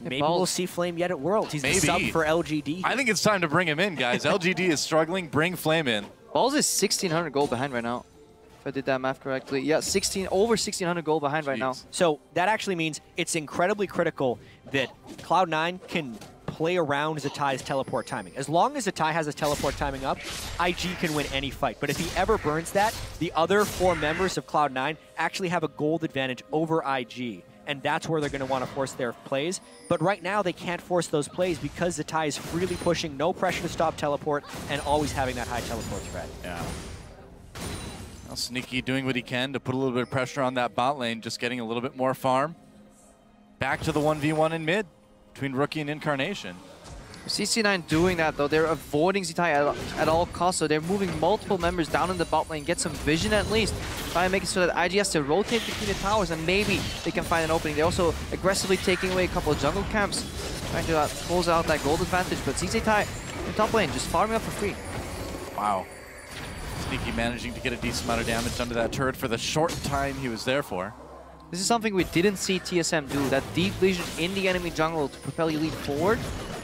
Maybe we'll see Flame yet at Worlds. He's the sub for LGD. I think it's time to bring him in, guys. LGD is struggling. Bring Flame in. Balls is 1,600 gold behind right now, if I did that math correctly. Yeah, over 1,600 gold behind right now. So that actually means it's incredibly critical that Cloud9 can play around Zatai's teleport timing. As long as Zatai has his teleport timing up, IG can win any fight. But if he ever burns that, the other 4 members of Cloud9 actually have a gold advantage over IG. And that's where they're going to want to force their plays. But right now, they can't force those plays because Zatai is freely pushing, no pressure to stop teleport, and always having that high teleport threat. Yeah. Well, Sneaky doing what he can to put a little bit of pressure on that bot lane, just getting a little bit more farm. Back to the 1v1 in mid between Rookie and Incarnation. CC9 doing that though, they're avoiding ZTai at all costs, so they're moving multiple members down in the bot lane, get some vision at least, try and make it so that IG has to rotate between the towers and maybe they can find an opening. They're also aggressively taking away a couple of jungle camps, trying to close out that gold advantage, but ZZTai in top lane just farming up for free. Wow. Sneaky managing to get a decent amount of damage under that turret for the short time he was there for. This is something we didn't see TSM do, that deep vision in the enemy jungle to propel elite forward.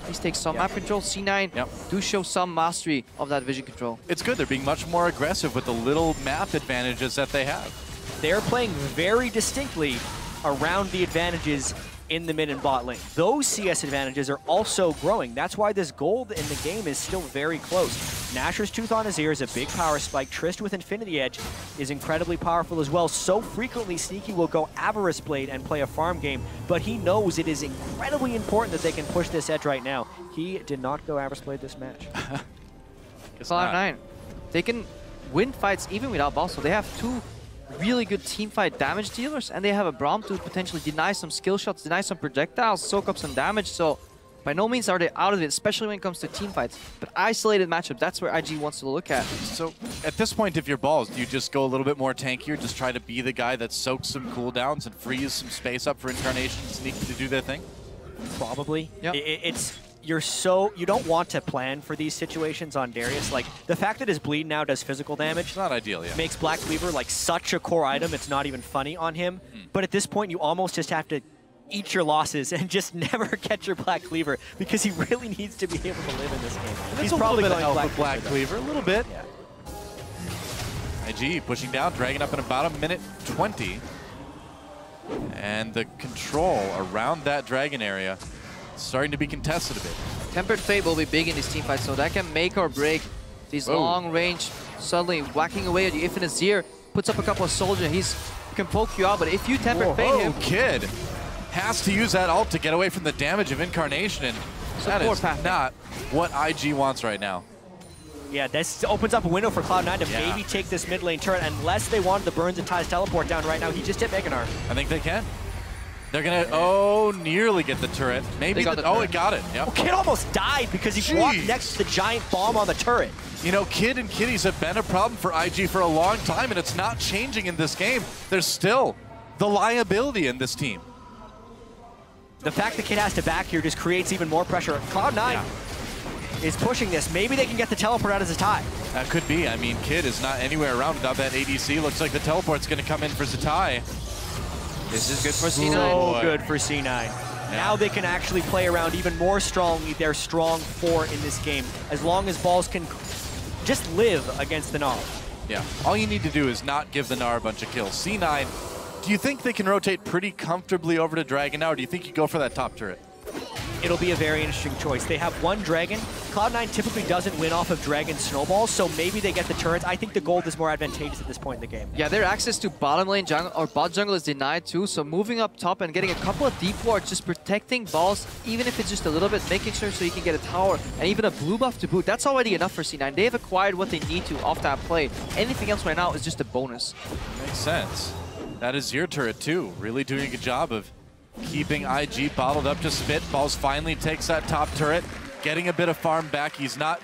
Please take some map control. C9 do show some mastery of that vision control. It's good. They're being much more aggressive with the little map advantages that they have. They're playing very distinctly around the advantages in the mid and bot lane. Those CS advantages are also growing. That's why this gold in the game is still very close. Nashor's Tooth on Azir is a big power spike. Trist with Infinity Edge is incredibly powerful as well. So frequently, Sneaky will go Avarice Blade and play a farm game, but he knows it is incredibly important that they can push this edge right now. He did not go Avarice Blade this match. Cloud9, they can win fights even without boss, so they have 2 really good teamfight damage dealers, and they have a Braum to potentially deny some skill shots, deny some projectiles, soak up some damage, so by no means are they out of it, especially when it comes to teamfights. But isolated matchup, that's where IG wants to look at. So at this point, if you're Balls, do you just go a little bit more tankier, just try to be the guy that soaks some cooldowns and frees some space up for Incarnation and Sneaky to do their thing? Probably. Yep. It's you don't want to plan for these situations on Darius. Like, the fact that his bleed now does physical damage, it's not ideal, yeah. Makes Black Cleaver like such a core item, it's not even funny on him. But at this point, you almost just have to eat your losses and just never catch your Black Cleaver because he really needs to be able to live in this game. He's probably going to help Black Cleaver, a little bit. Yeah. IG pushing down, dragging up in about 1:20. And the control around that dragon area starting to be contested a bit. Tempered Fate will be big in this team fight, so that can make or break these long range, suddenly whacking away at you. If Azir puts up a couple of soldiers, he can poke you out, but if you Tempered Fate him... Kid has to use that ult to get away from the damage of Incarnation, and that is not what IG wants right now. Yeah, this opens up a window for Cloud9 to maybe take this mid lane turret, unless they wanted the Burns and Ties teleport down right now. He just hit Meganar. I think they can. They're gonna, nearly get the turret. Maybe, it got it. Yep. Oh, Kid almost died because he walked next to the giant bomb on the turret. You know, Kid and Kitties have been a problem for IG for a long time, and it's not changing in this game. There's still the liability in this team. The fact that Kid has to back here just creates even more pressure. Cloud9 is pushing this. Maybe they can get the teleport out as a tie. That could be. I mean, Kid is not anywhere around without that ADC. Looks like the teleport's going to come in for Zatai. This is good for C9. So good for C9. Now they can actually play around even more strongly their strong 4 in this game, as long as balls can just live against the Gnar. Yeah, all you need to do is not give the Gnar a bunch of kills. C9, do you think they can rotate pretty comfortably over to Dragon now, or do you think you go for that top turret? It'll be a very interesting choice. They have one Dragon. Cloud9 typically doesn't win off of Dragon snowballs, so maybe they get the turrets. I think the gold is more advantageous at this point in the game. Yeah, their access to bottom lane jungle or bot jungle is denied too, so moving up top and getting a couple of deep wards, just protecting balls, even if it's just a little bit, making sure so you can get a tower and even a blue buff to boot. That's already enough for C9. They have acquired what they need to off that play. Anything else right now is just a bonus. Makes sense. That is your turret too. Really doing a good job of keeping IG bottled up to Spitballs. Finally takes that top turret, getting a bit of farm back. He's not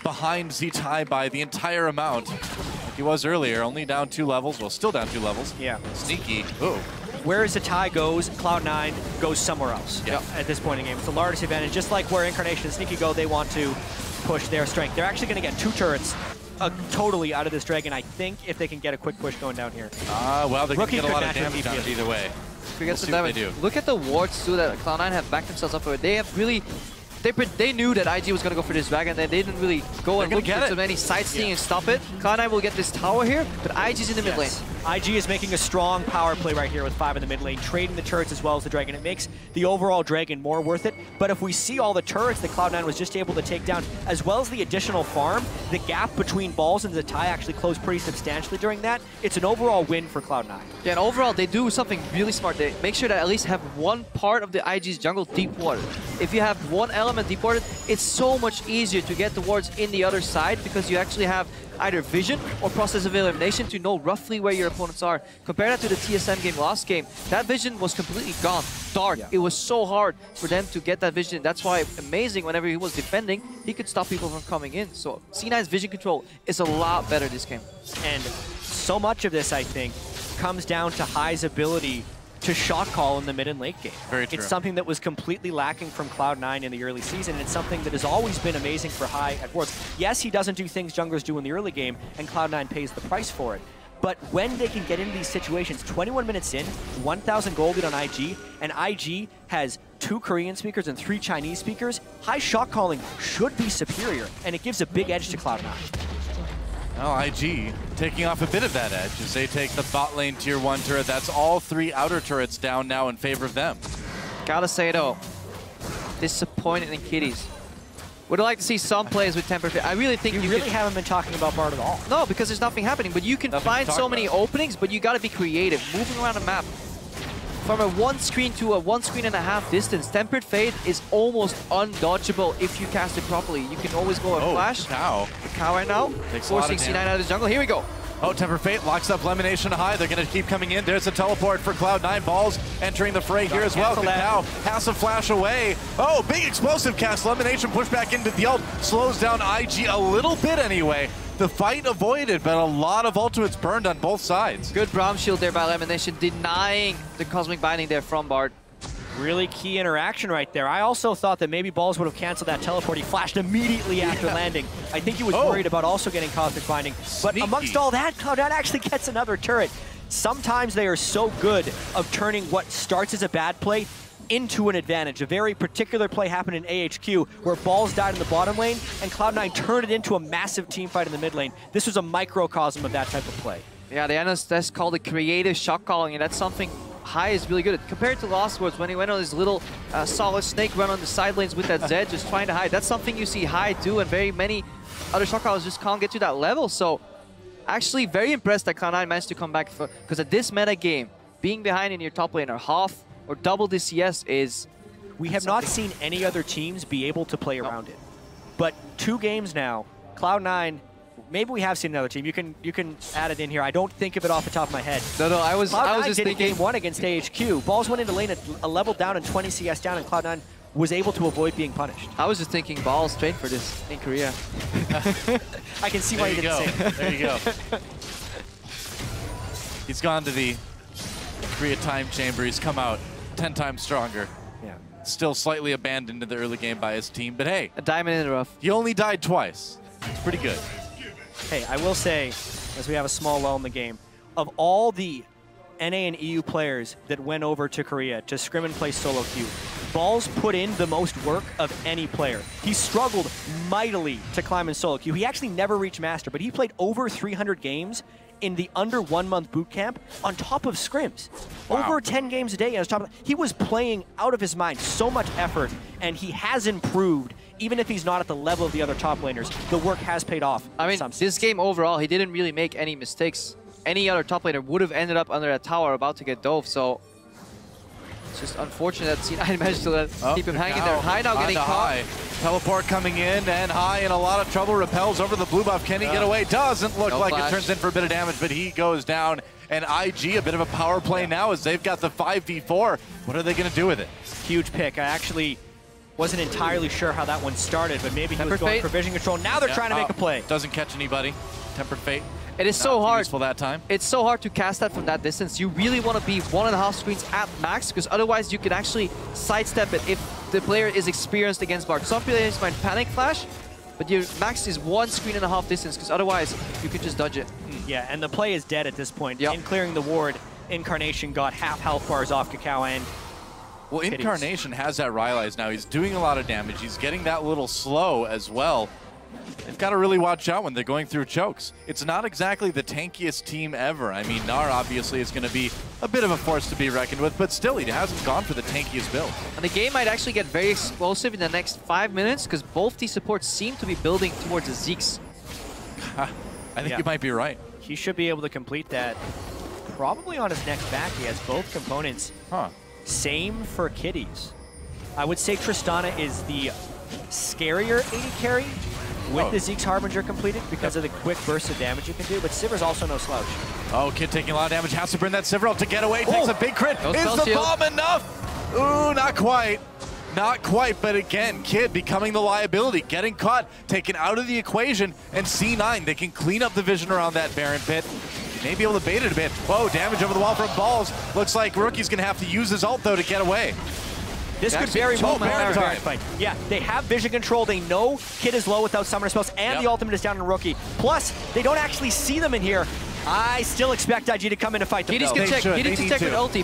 behind Zatai by the entire amount like he was earlier, only down 2 levels. Well, still down 2 levels. Yeah. Sneaky. Ooh. Where Zatai goes, Cloud9 goes somewhere else at this point in the game. It's the largest advantage. Just like where Incarnation and Sneaky go, they want to push their strength. They're actually going to get 2 turrets totally out of this Dragon, I think, if they can get a quick push going down here. Well, they're going to get a lot of damage on it either way. We'll see what they do. Look at the wards too that Cloud9 have backed themselves up for. They have really, they knew that IG was going to go for this Dragon, and they didn't really go and look for so many sightseeing and stop it. Cloud9 will get this tower here, but IG's in the mid lane. IG is making a strong power play right here with 5 in the mid lane, trading the turrets as well as the Dragon. It makes the overall Dragon more worth it, but if we see all the turrets that Cloud9 was just able to take down, as well as the additional farm, the gap between Balls and Zatai actually closed pretty substantially during that. It's an overall win for Cloud9. Yeah, and overall, they do something really smart. They make sure that at least have one part of the IG's jungle deep water. If you have one element deep water, it's so much easier to get the wards in the other side because you actually have either vision or process of elimination to know roughly where your opponents are. Compare that to the TSM game last game. That vision was completely gone. Dark. It was so hard for them to get that vision. That's why amazing whenever he was defending, he could stop people from coming in. So C9's vision control is a lot better this game. And so much of this, I think, comes down to Hai's ability to shot call in the mid and late game. Very true. It's something that was completely lacking from Cloud9 in the early season, and it's something that has always been amazing for Hai at Worlds. Yes, he doesn't do things junglers do in the early game, and Cloud9 pays the price for it. But when they can get into these situations, 21 minutes in, 1,000 gold lead on IG, and IG has 2 Korean speakers and 3 Chinese speakers, Hai shot calling should be superior, and it gives a big edge to Cloud9. Well, IG taking off a bit of that edge as they take the bot lane tier 1 turret. That's all 3 outer turrets down now in favor of them. Gotta say though, disappointed in Kitties. Would like to see some plays with Temper Fit. I really think you really haven't been talking about Bard at all. No, because there's nothing happening. But you can find so many openings, but you gotta be creative. Moving around the map. From a 1 screen to a 1.5 screen distance, Tempered Fate is almost undodgeable if you cast it properly. You can always go and flash. Cow. The cow right now, forcing C9 out of the jungle. Here we go. Oh, Tempered Fate locks up Elimination High. They're going to keep coming in. There's a teleport for Cloud9. Balls entering the fray here as well. Cow has to flash away. Oh, big explosive cast. Elimination push back into the ult. Slows down IG a little bit anyway. The fight avoided, but a lot of ultimates burned on both sides. Good Braum shield there by Elimination, denying the Cosmic Binding there from Bard. Really key interaction right there. I also thought that maybe Balls would have canceled that teleport. He flashed immediately after landing. I think he was worried about also getting Cosmic Binding. But amongst all that, Cloud9 actually gets another turret. Sometimes they are so good of turning what starts as a bad play into an advantage. A very particular play happened in AHQ where Balls died in the bottom lane and Cloud9 turned it into a massive team fight in the mid lane. This was a microcosm of that type of play. Yeah, that's called a creative shot calling, and that's something High is really good at. Compared to Lost Words, when he went on his little solid snake run on the side lanes with that Zed, just trying to hide. That's something you see High do, and very many other shot callers just can't get to that level. So, actually very impressed that Cloud9 managed to come back, because at this meta game, being behind in your top lane or half or double the CS is... We have not seen any other teams be able to play around it. But 2 games now, Cloud9, maybe we have seen another team. You can add it in here. I don't think of it off the top of my head. No, I was just did thinking game 1 against AHQ. Balls went into lane at a level down and 20 CS down, and Cloud9 was able to avoid being punished. I was just thinking Balls trained for this in Korea. I can see why you didn't say it. There you go. He's gone to the Korea time chamber. He's come out 10 times stronger. Yeah. Still slightly abandoned in the early game by his team, but hey. A diamond in the rough. He only died twice. It's pretty good. Hey, I will say, as we have a small lull in the game, of all the NA and EU players that went over to Korea to scrim and play solo queue, Balls put in the most work of any player. He struggled mightily to climb in solo queue. He actually never reached Master, but he played over 300 games in the under 1 month boot camp on top of scrims. Wow. Over 10 games a day on top of, he was playing out of his mind, so much effort, and he has improved. Even if he's not at the level of the other top laners, the work has paid off. I mean, this game overall, he didn't really make any mistakes. Any other top laner would have ended up under a tower about to get dove, so it's just unfortunate that C9 managed to keep him hanging there. High now getting caught. Teleport coming in, and High in a lot of trouble. Repels over the blue buff. Can he get away? Doesn't look like it. Turns in for a bit of damage, but he goes down. And IG, a bit of a power play now as they've got the 5v4. What are they going to do with it? Huge pick. I actually wasn't entirely sure how that one started, but maybe he was going for vision control. Now they're trying to make a play. Doesn't catch anybody. Tempered Fate. It is so hard. Useful that time. It's so hard to cast that from that distance. You really want to be 1.5 screens at max, because otherwise you can actually sidestep it if the player is experienced against Bard. Some players might panic flash, but your max is 1.5 screens distance, because otherwise you can just dodge it. Yeah, and the play is dead at this point. Yep. In clearing the ward, Incarnation got half health bars off Kakao and well, Incarnation has that Rylai's now. He's doing a lot of damage. He's getting that little slow as well. They've got to really watch out when they're going through chokes. It's not exactly the tankiest team ever. I mean, Gnar obviously is going to be a bit of a force to be reckoned with, but still, he hasn't gone for the tankiest build. And the game might actually get very explosive in the next 5 minutes, because both these supports seem to be building towards the Zeeks. I think you might be right. He should be able to complete that probably on his next back. He has both components. Same for Kitties. I would say Tristana is the scarier AD carry with the Zeke's Harbinger completed because of the quick burst of damage you can do, but Sivir's also no slouch. Oh, Kid taking a lot of damage, has to bring that Sivir out to get away, takes a big crit. Is the bomb enough? Ooh, not quite. Not quite, but again, Kid becoming the liability, getting caught, taken out of the equation, and C9, they can clean up the vision around that Baron pit. May be able to bait it a bit. Whoa, damage over the wall from Balls. Looks like Rookie's gonna have to use his ult though to get away. This could very well be a Baron fight. Yeah, they have vision control. They know Kid is low without summoner spells, and the ultimate is down on Rookie. Plus, they don't actually see them in here. I still expect IG to come in to fight them. Kitties can check. Kitties can check with ulti.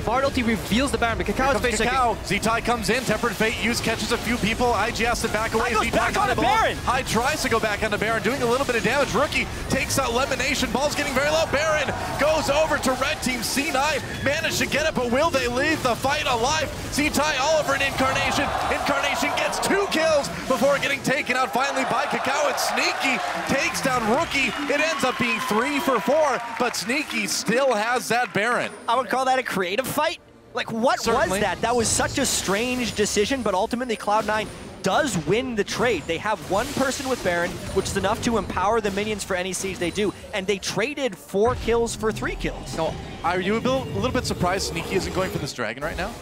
Bard ulti reveals the Baron, but Kakao is facing. Z-Tai comes in. Tempered Fate catches a few people. IG has to back away. Goes back on the Baron. High tries to go back on the Baron, doing a little bit of damage. Rookie takes out Lemonation. Ball's getting very low. Baron goes over to red team. C9 managed to get it, but will they leave the fight alive? Z-Tai all over an Incarnation. Incarnation gets 2 kills before getting taken out finally by Kakao. And Sneaky takes down Rookie. It ends up being 3 for 4, but Sneaky still has that Baron. I would call that a creative fight. Like, what was that? That was such a strange decision, but ultimately Cloud9 does win the trade. They have 1 person with Baron, which is enough to empower the minions for any siege they do, and they traded 4 kills for 3 kills. So, are you a little bit surprised Sneaky isn't going for this dragon right now?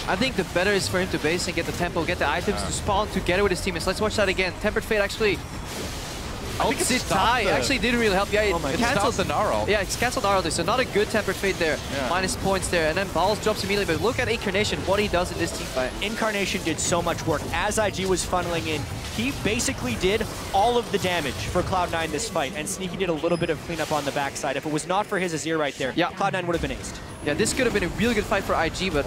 I think the better is for him to base and get the tempo, get the items to spawn together with his teammates. Let's watch that again. Tempered Fate actually Sit tie actually didn't really help. Yeah, it cancels the Gnarl. Yeah, it's canceled Gnarl, so not a good Tempered Fate there. Yeah. Minus points there, and then Balls drops immediately. But look at Incarnation, what he does in this team fight. Incarnation did so much work. As IG was funneling in, he basically did all of the damage for Cloud9 this fight, and Sneaky did a little bit of cleanup on the backside. If it was not for his Azir right there, Cloud9 would have been aced. Yeah, this could have been a really good fight for IG, but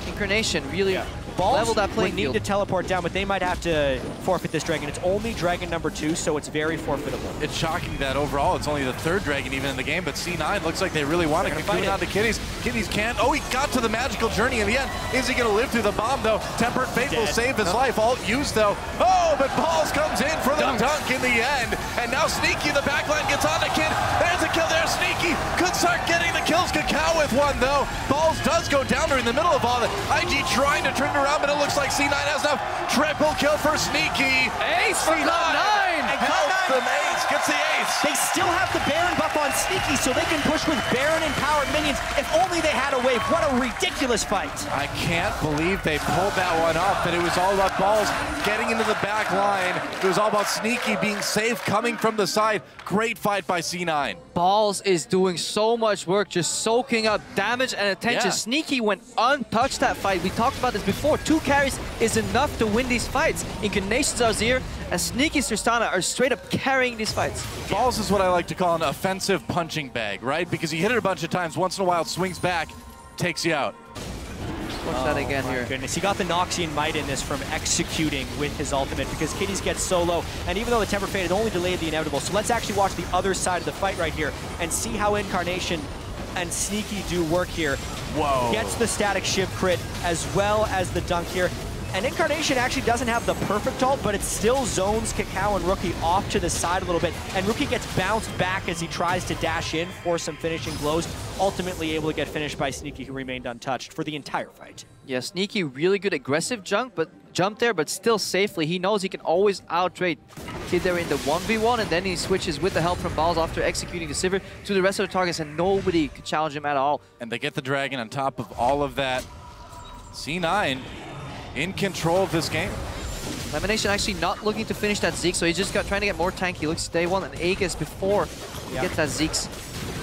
Incarnation really level that playing field. Need to teleport down, but they might have to forfeit this dragon. It's only dragon number 2, so it's very forfeitable. It's shocking that overall it's only the 3rd dragon even in the game, but C9 looks like they really want to cocoon on to Kitties. Kitties can't. Oh, he got to the magical journey in the end. Is he going to live through the bomb, though? Tempered Fate will save his life. Alt used, though. Oh, but Balls comes in for the dunk in the end. And now Sneaky, the backline, gets on the Kid. There's a kill there. Sneaky could start getting the kills. Cacao with one, though. Balls does go down there in the middle of all of it. IG trying to turn it around, but it looks like C9 has enough. Triple kill for Sneaky. Ace for Cloud9! And Cloud9 gets the ace. They still have the Baron buff on Sneaky, so they can push with Baron and powered minions. If only they had a wave. What a ridiculous fight. I can't believe they pulled that one off, but it was all about Balls getting into the back line. It was all about Sneaky being safe coming from the side. Great fight by C9. Balls is doing so much work, just soaking up damage and attention. Yeah. Sneaky went untouched that fight. We talked about this before. 2 carries is enough to win these fights. Incarnation's Azir and Sneaky's Tristana are straight up carrying these fights. Balls is what I like to call an offensive punching bag, right? Because you hit it a bunch of times, once in a while it swings back, takes you out. Watch that again here. Goodness, he got the Noxian Might in this from executing with his ultimate because Kitties gets so low, and even though the Temper Fate had only delayed the inevitable, so let's actually watch the other side of the fight right here and see how Incarnation and Sneaky do work here. Whoa. Gets the static shiv crit as well as the dunk here. And Incarnation actually doesn't have the perfect ult, but it still zones Cacao and Rookie off to the side a little bit. And Rookie gets bounced back as he tries to dash in for some finishing blows, ultimately able to get finished by Sneaky, who remained untouched for the entire fight. Yeah, Sneaky, really good aggressive jump there, but still safely. He knows he can always outrate Kid there in the 1v1, and then he switches with the help from Balls after executing the Sivir to the rest of the targets, and nobody can challenge him at all. And they get the dragon on top of all of that. C9 in control of this game. Elimination actually not looking to finish that Zeke, so he's just trying to get more tanky. He looks day one and Aegis before he gets that Zeke's.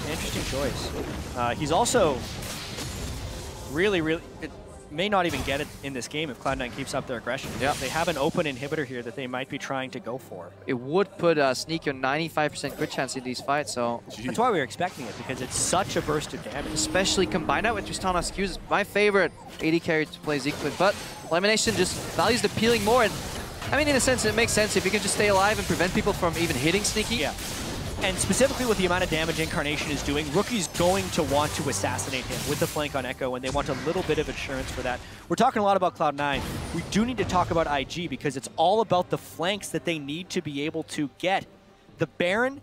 Interesting choice. He's also really, it may not even get it in this game if Cloud9 keeps up their aggression. Yeah. They have an open inhibitor here that they might be trying to go for. It would put Sneaky on 95% crit chance in these fights, so... That's why we were expecting it, because it's such a burst of damage. Especially combined out with Tristana's Q's. My favorite AD carry to play Zeke with, but Elimination just values the peeling more, and I mean, in a sense, it makes sense if you can just stay alive and prevent people from even hitting Sneaky. Yeah. And specifically with the amount of damage Incarnation is doing, Rookie's going to want to assassinate him with the flank on Echo, and they want a little bit of insurance for that. We're talking a lot about Cloud9. We do need to talk about IG because it's all about the flanks that they need to be able to get. The Baron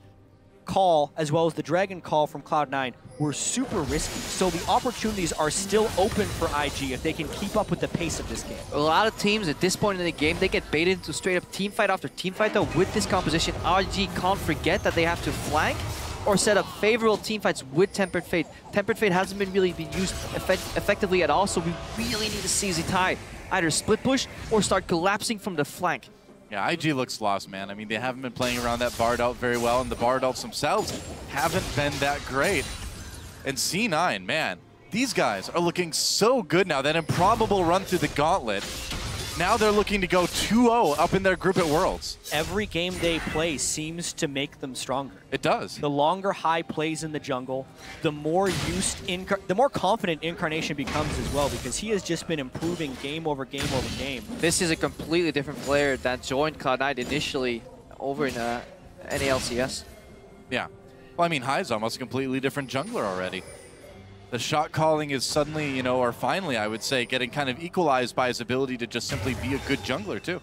call, as well as the Dragon call from Cloud9, were super risky. So the opportunities are still open for IG if they can keep up with the pace of this game. A lot of teams at this point in the game, they get baited into straight up team fight after team fight, though. With this composition, IG can't forget that they have to flank or set up favorable team fights with Tempered Fate. Tempered Fate hasn't been really used effectively at all, so we really need to see Zitai either split push or start collapsing from the flank. Yeah, IG looks lost, man. I mean, they haven't been playing around that Bard ult very well, and the Bard ults themselves haven't been that great. And C9, man, these guys are looking so good now. That improbable run through the gauntlet, now they're looking to go 2-0 up in their group at Worlds. Every game they play seems to make them stronger. It does. The longer High plays in the jungle, the more the more confident Incarnation becomes as well, because he has just been improving game over game over game. This is a completely different player that joined Cloud9 initially over in NALCS. Yeah. Well, I mean, High's almost a completely different jungler already. The shot calling is suddenly, you know, or finally, I would say, getting kind of equalized by his ability to just simply be a good jungler, too.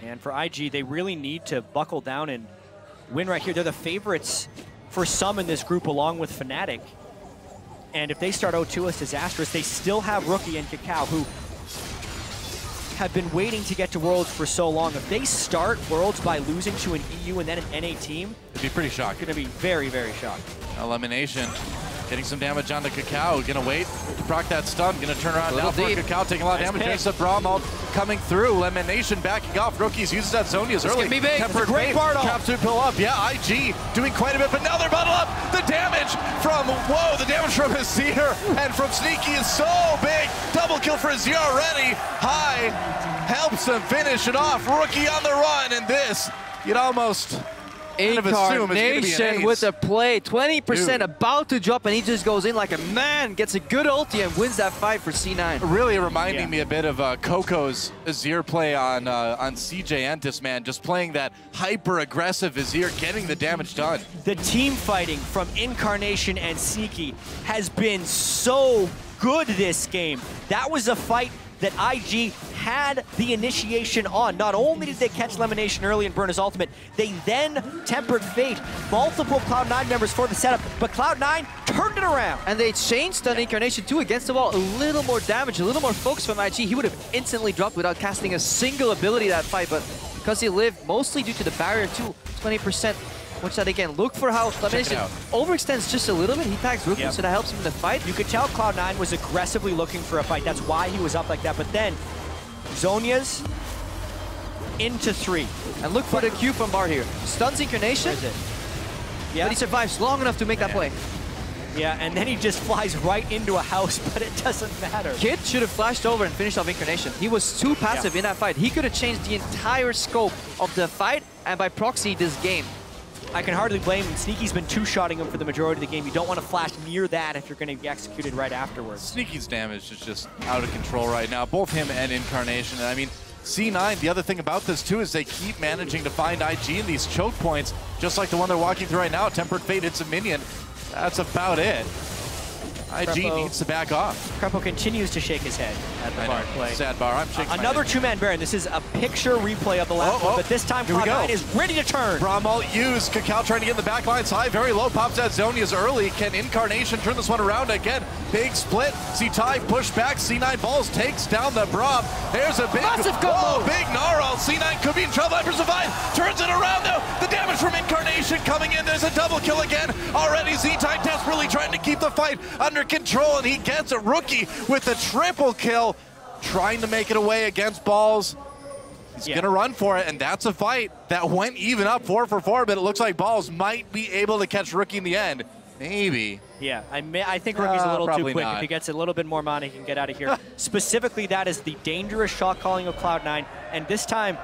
And for IG, they really need to buckle down and win right here. They're the favorites for some in this group, along with Fnatic. And if they start 0-2, it's disastrous. They still have Rookie and Cacao, who have been waiting to get to Worlds for so long. If they start Worlds by losing to an EU and then an NA team, it'd be pretty shocking. Going to be very, very shocking. Elimination Getting some damage onto Cacao. Gonna wait to proc that stun. Gonna turn around now for Cacao, taking a lot of damage. There's a Brawlmalt coming through. Lemonation backing off. Rookies uses that Zonia's early. Gonna be big. Tempered Great Fate. Traps to pull up. Yeah, IG doing quite a bit, but now they're bundled up. The damage from, whoa, the damage from Azir and from Sneaky is so big. Double kill for Azir already. High helps them finish it off. Rookie on the run, and this, you'd almost kind of assume it's going to be an ace. With a play, 20% about to drop, and he just goes in like a man, gets a good ulti, and wins that fight for C9. Really reminding me a bit of Coco's Azir play on CJ Entis, man. Just playing that hyper-aggressive Azir, getting the damage done. The team fighting from Incarnation and Sneaky has been so good this game. That was a fight that IG had the initiation on. Not only did they catch Lemonation early and burn his ultimate, they then tempered fate multiple Cloud9 members for the setup, but Cloud9 turned it around. And they changed on Incarnation too against the wall. A little more damage, a little more focus from IG. He would have instantly dropped without casting a single ability that fight, but because he lived, mostly due to the barrier too, 20%. Watch that again. Look for how Lemonation overextends just a little bit. He tags Rookie, so that helps him in the fight. You could tell Cloud9 was aggressively looking for a fight. That's why he was up like that. But then, Zonia's into 3. And look for the Q from Bard here. Stuns Incarnation. Where is it? Yeah. But he survives long enough to make that play. Yeah, and then he just flies right into a house, but it doesn't matter. Kid should have flashed over and finished off Incarnation. He was too passive in that fight. He could have changed the entire scope of the fight, and by proxy, this game. I can hardly blame him. Sneaky's been two-shotting him for the majority of the game. You don't want to flash near that if you're going to be executed right afterwards. Sneaky's damage is just out of control right now, both him and Incarnation. And I mean, C9, the other thing about this too is they keep managing to find IG in these choke points, just like the one they're walking through right now. Tempered Fate hits a minion. That's about it. IG needs to back off. Krepo continues to shake his head at the Bard play. Sad bar. I'm shaking Another two-man Baron. This is a picture replay of the last one, but this time Cloud9 is ready to turn. Brawlmalt used. Cacao trying to get in the back line side. Very low. Pops at Zonia's early. Can Incarnation turn this one around again? Big split. C-Ty push back. C9 balls takes down the Braum. There's a big massive combo. Big gnarl. C9 could be in trouble. Viper survive. Turns it around though. The damage from Incarnation coming in. There's a double kill again. Already Z-Ty desperately trying to keep the fight under control, and he gets a Rookie with a triple kill, trying to make it away against Balls. He's gonna run for it, and that's a fight that went even up 4 for 4, but it looks like Balls might be able to catch Rookie in the end. Maybe. Yeah, I think Rookie's a little too quick. Not. If he gets a little bit more mana, he can get out of here. Specifically, that is the dangerous shot calling of Cloud9, and this time,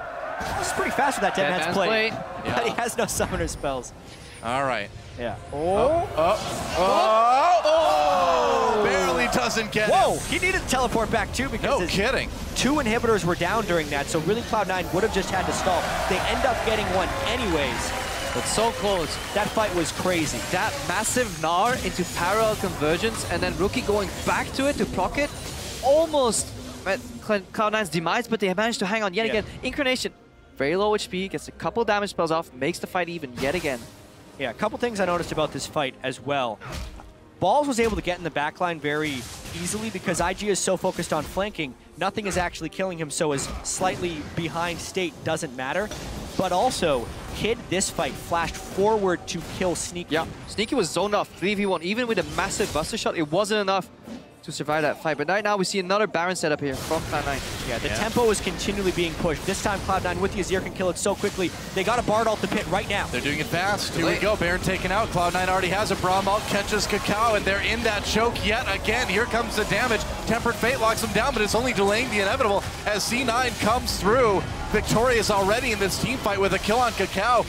he's pretty fast with that Dead Man's Play, but he has no summoner spells. All right. Yeah. Barely doesn't get Whoa! it. He needed to teleport back too because kidding. 2 inhibitors were down during that, so really Cloud9 would have just had to stall. They end up getting one anyways. But so close. That fight was crazy. That massive Gnar into parallel convergence, and then Rookie going back to it to proc it, almost met Cloud9's demise, but they managed to hang on yet again. Incarnation, very low HP, gets a couple damage spells off, makes the fight even yet again. Yeah, a couple things I noticed about this fight as well. Balls was able to get in the backline very easily because IG is so focused on flanking, nothing is actually killing him, so his slightly behind state doesn't matter. But also, Kid, this fight, flashed forward to kill Sneaky. Yeah, Sneaky was zoned off 3v1. Even with a massive buster shot, it wasn't enough to survive that fight. But right now, we see another Baron setup here from Cloud9. Yeah, the tempo is continually being pushed. This time, Cloud9 with the Azir can kill it so quickly. They got a Bard ult to pit right now. They're doing it fast. Here we go. Baron taken out. Cloud9 already has a Braum ult, catches Cacao, and they're in that choke yet again. Here comes the damage. Tempered Fate locks them down, but it's only delaying the inevitable as C9 comes through. Victorious already in this team fight with a kill on Cacao.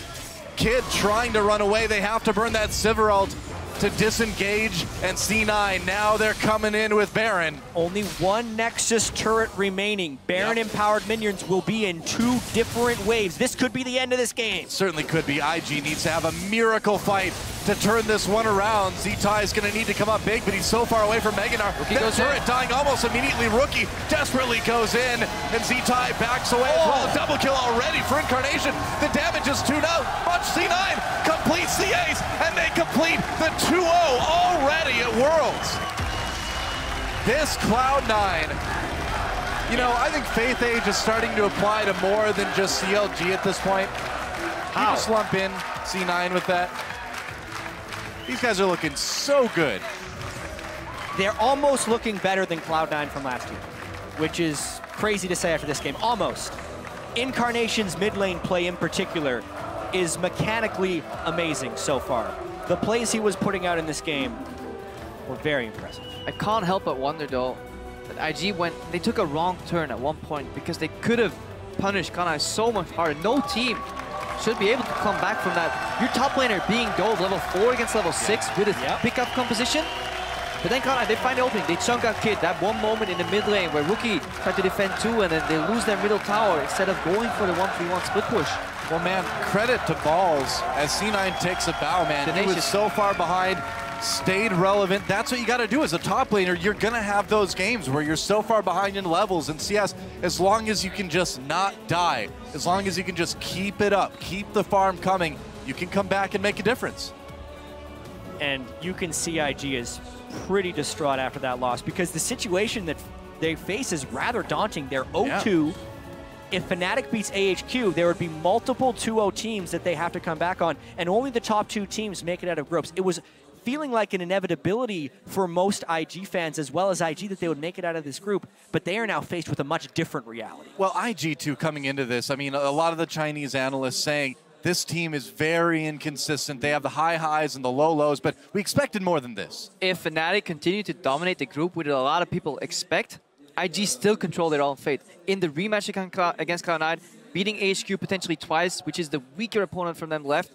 Kid trying to run away. They have to burn that Sivir ult to disengage, and C9, now they're coming in with Baron. Only one Nexus turret remaining. Baron-empowered minions will be in 2 different waves. This could be the end of this game. Certainly could be. IG needs to have a miracle fight to turn this one around. Z-Ty is going to need to come up big, but he's so far away from Meganar. That turret dying almost immediately. Rookie desperately goes in, and Z-Ty backs away as well. Double kill already for Incarnation. The damage is 2-0. Watch C9 completes the ace, and they complete the 2-0 already at Worlds. This Cloud9, you know, I think Faith Age is starting to apply to more than just CLG at this point. You just lump in C9 with that. These guys are looking so good. they're almost looking better than Cloud9 from last year, which is crazy to say after this game, almost. Incarnation's mid lane play in particular is mechanically amazing so far. The plays he was putting out in this game were very impressive. I can't help but wonder though, that IG they took a wrong turn at one point because they could have punished Cloud9 so much harder. No team should be able to come back from that. Your top laner being dove level 4 against level 6 with a pickup composition. But then Cloud9, they find the opening, they chunk out Kid. That one moment in the mid lane where Rookie tried to defend 2 and then they lose their middle tower instead of going for the 1v1 split push. Well, man, credit to Balls as C9 takes a bow, man. He was so far behind, stayed relevant. That's what you got to do as a top laner. You're going to have those games where you're so far behind in levels. And CS, as long as you can just not die, as long as you can just keep it up, keep the farm coming, you can come back and make a difference. And you can see IG is pretty distraught after that loss because the situation that they face is rather daunting. They're 0-2. Yeah. If Fnatic beats AHQ, there would be multiple 2-0 teams that they have to come back on, and only the top 2 teams make it out of groups. It was feeling like an inevitability for most IG fans as well as IG that they would make it out of this group, but they are now faced with a much different reality. Well, IG too, coming into this, I mean, a lot of the Chinese analysts saying this team is very inconsistent. They have the high highs and the low lows, but we expected more than this. If Fnatic continue to dominate the group, which a lot of people expect, IG still control their own fate. In the rematch against Cloud9, beating AHQ potentially twice, which is the weaker opponent from them left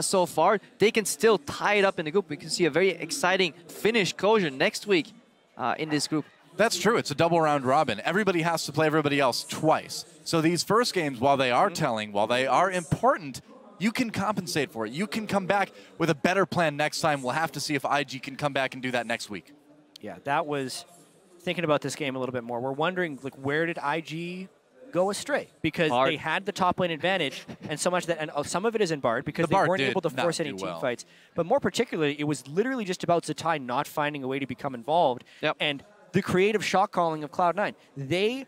so far, they can still tie it up in the group. We can see a very exciting finish closure next week in this group. That's true. It's a double round robin. Everybody has to play everybody else twice. So these first games, while they are telling, while they are important, you can compensate for it. You can come back with a better plan next time. We'll have to see if IG can come back and do that next week. Yeah, that was thinking about this game a little bit more. We're wondering, like, where did IG go astray? Because they had the top lane advantage, and so much that, and some of it is in Bard because they weren't able to force any team fights. But more particularly, it was literally just about Zatai not finding a way to become involved. And the creative shot calling of Cloud9. They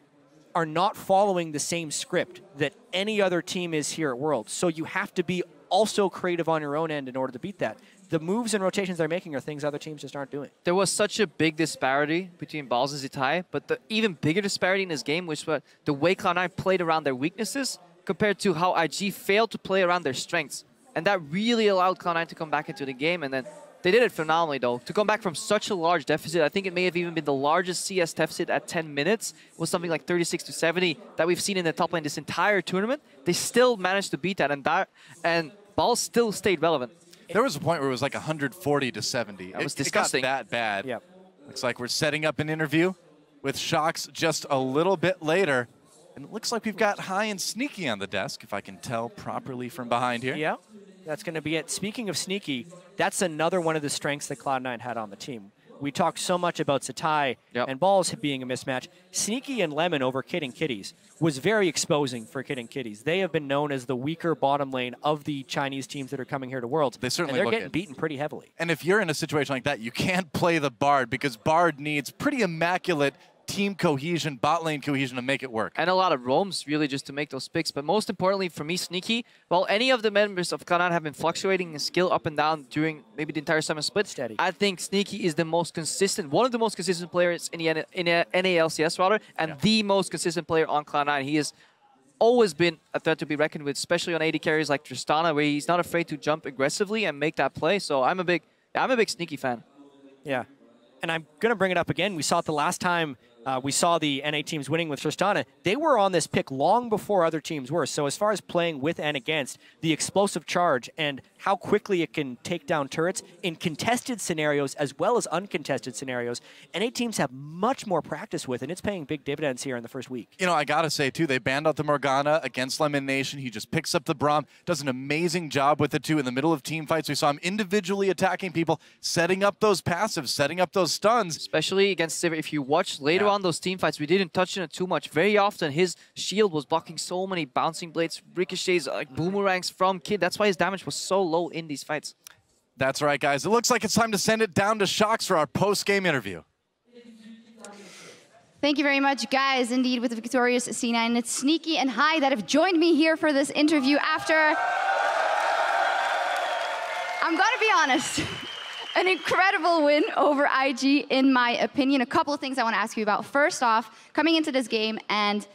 are not following the same script that any other team is here at Worlds. So you have to be also creative on your own end in order to beat that. The moves and rotations they're making are things other teams just aren't doing. There was such a big disparity between Balls and Zatai, but the even bigger disparity in this game was the way Cloud9 played around their weaknesses compared to how IG failed to play around their strengths. And that really allowed Cloud9 to come back into the game, and then they did it phenomenally, though. To come back from such a large deficit, I think it may have even been the largest CS deficit at 10 minutes. It was something like 36-70 that we've seen in the top lane this entire tournament. They still managed to beat that, and Balls still stayed relevant. There was a point where it was like 140-70. That was disgusting. It got that bad. Yep. Looks like we're setting up an interview with Shox just a little bit later. And it looks like we've got High and Sneaky on the desk, if I can tell properly from behind here. Yeah, that's going to be it. Speaking of Sneaky, that's another one of the strengths that Cloud9 had on the team. We talked so much about Zatai and Balls being a mismatch. Sneaky and Lemon over Kid and Kitties was very exposing for Kid and Kitties. They have been known as the weaker bottom lane of the Chinese teams that are coming here to Worlds. They certainly and they're getting beaten pretty heavily. And if you're in a situation like that, you can't play the Bard because Bard needs pretty immaculate team cohesion, bot lane cohesion to make it work. And a lot of roams, really, just to make those picks. But most importantly, for me, Sneaky, while any of the members of Cloud9 have been fluctuating in skill up and down during maybe the entire summer split, I think Sneaky is the most consistent, one of the most consistent players in the NALCS, rather, and the most consistent player on Cloud9. He has always been a threat to be reckoned with, especially on AD carries like Tristana, where he's not afraid to jump aggressively and make that play. So I'm a big Sneaky fan. Yeah. And I'm going to bring it up again. We saw it the last time we saw the NA teams winning with Tristana. They were on this pick long before other teams were. So as far as playing with and against, the explosive charge and how quickly it can take down turrets in contested scenarios as well as uncontested scenarios, NA teams have much more practice with, and it's paying big dividends here in the first week. You know, I got to say, too, they banned out the Morgana against Lemon Nation. He just picks up the Braum, does an amazing job with it, too. In the middle of team fights, we saw him individually attacking people, setting up those passives, setting up those stuns. Especially against Sivir. If you watch later on those team fights, we didn't touch on it too much. Very often, his shield was blocking so many bouncing blades, ricochets, like boomerangs from Kid. That's why his damage was so low in these fights. That's right, guys. It looks like it's time to send it down to Shox for our post-game interview. Thank you very much, guys. Indeed, with the victorious C9, it's Sneaky and High that have joined me here for this interview after... I'm gonna be honest. An incredible win over IG, in my opinion. A couple of things I want to ask you about. First off, coming into this game and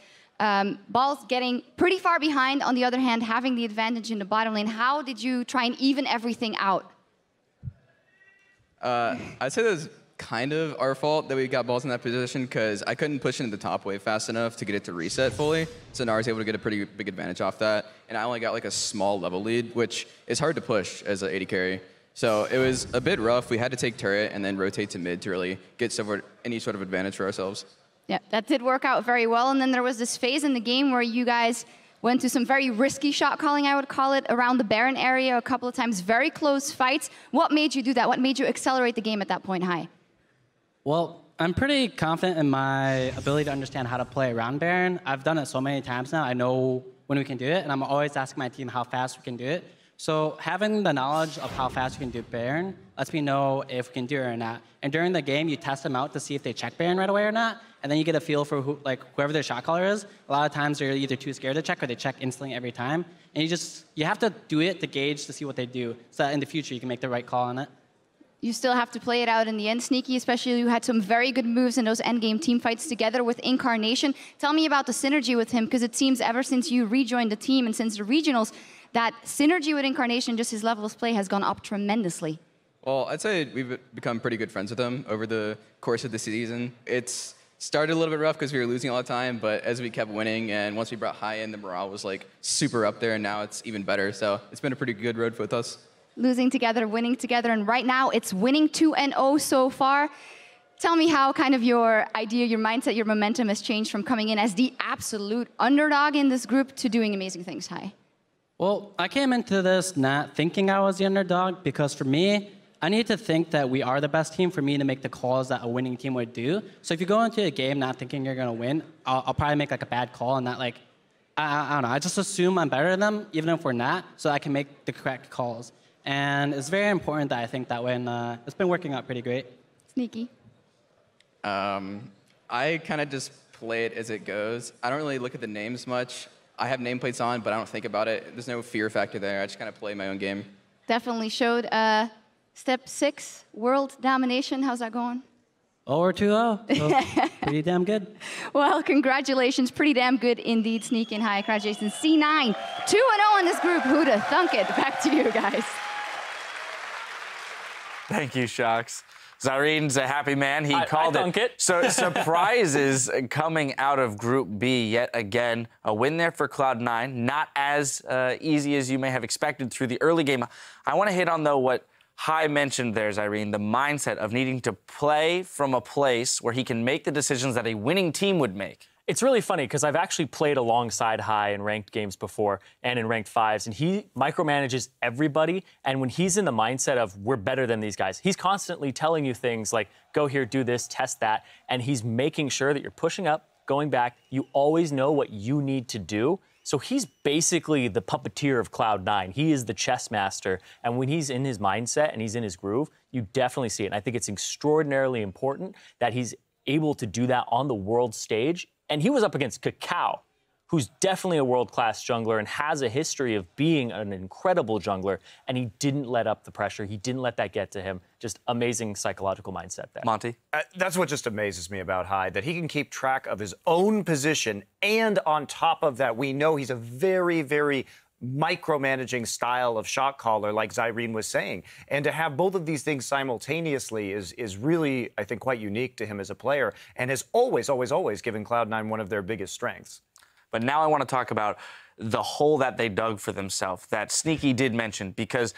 Balls getting pretty far behind, on the other hand, having the advantage in the bottom lane. How did you try and even everything out? I'd say that was kind of our fault that we got Balls in that position, because I couldn't push into the top wave fast enough to get it to reset fully. So now I was able to get a pretty big advantage off that. And I only got like a small level lead, which is hard to push as an AD carry. So it was a bit rough. We had to take turret and then rotate to mid to really get any sort of advantage for ourselves. Yeah, that did work out very well. And then there was this phase in the game where you guys went to some very risky shot calling, I would call it, around the Baron area a couple of times. Very close fights. What made you do that? What made you accelerate the game at that point, Hai? Well, I'm pretty confident in my ability to understand how to play around Baron. I've done it so many times now. I know when we can do it, and I'm always asking my team how fast we can do it. So having the knowledge of how fast we can do Baron lets me know if we can do it or not. And during the game, you test them out to see if they check Baron right away or not, and then you get a feel for whoever their shot caller is. A lot of times they're either too scared to check or they check instantly every time. And you have to do it to gauge to see what they do, so that in the future you can make the right call on it. You still have to play it out in the end, Sneaky, especially you had some very good moves in those endgame team fights together with Incarnation. Tell me about the synergy with him, because it seems ever since you rejoined the team and since the regionals, that synergy with Incarnation, just his level of play, has gone up tremendously. Well, I'd say we've become pretty good friends with him over the course of the season. It's started a little bit rough because we were losing all the time, but as we kept winning and once we brought Hai in, the morale was like super up there, and now it's even better. So it's been a pretty good road with us. Losing together, winning together, and right now it's winning 2-0 so far. Tell me how kind of your idea, your mindset, your momentum has changed from coming in as the absolute underdog in this group to doing amazing things, Hai. Well, I came into this not thinking I was the underdog, because for me, I need to think that we are the best team for me to make the calls that a winning team would do. So if you go into a game not thinking you're going to win, I'll probably make like a bad call and not like, I don't know, I just assume I'm better than them, even if we're not, so I can make the correct calls. And it's very important that I think that way, and it's been working out pretty great. Sneaky. I kind of just play it as it goes. I don't really look at the names much. I have nameplates on, but I don't think about it. There's no fear factor there. I just kind of play my own game. Definitely showed step 6, world domination. How's that going? Oh, we're 2-0. So pretty damn good. Well, congratulations. Pretty damn good indeed, Sneaky and Hai. Congratulations, C9. 2-0 in this group. Who'd have thunk it? Back to you guys. Thank you, Shocks. Zyreen's a happy man. He called it. So surprises coming out of Group B yet again. A win there for Cloud9. Not as easy as you may have expected through the early game. I want to hit on, though, what Hai mentioned there, Zyreen, the mindset of needing to play from a place where he can make the decisions that a winning team would make. It's really funny because I've actually played alongside Hai in ranked games before and in ranked 5s, and he micromanages everybody. And when he's in the mindset of we're better than these guys, he's constantly telling you things like, go here, do this, test that. And he's making sure that you're pushing up, going back. You always know what you need to do. So he's basically the puppeteer of Cloud9. He is the chess master. And when he's in his mindset and he's in his groove, you definitely see it. And I think it's extraordinarily important that he's able to do that on the world stage. And he was up against Kakao, who's definitely a world-class jungler and has a history of being an incredible jungler, and he didn't let up the pressure. He didn't let that get to him. Just amazing psychological mindset there. Monty? That's what just amazes me about Hai, that he can keep track of his own position, and on top of that, we know he's a very, very micromanaging style of shot caller, like Zyreen was saying. And to have both of these things simultaneously is really, I think, quite unique to him as a player, and has always, always, always given Cloud9 one of their biggest strengths. But now I want to talk about the hole that they dug for themselves, that Sneaky did mention, because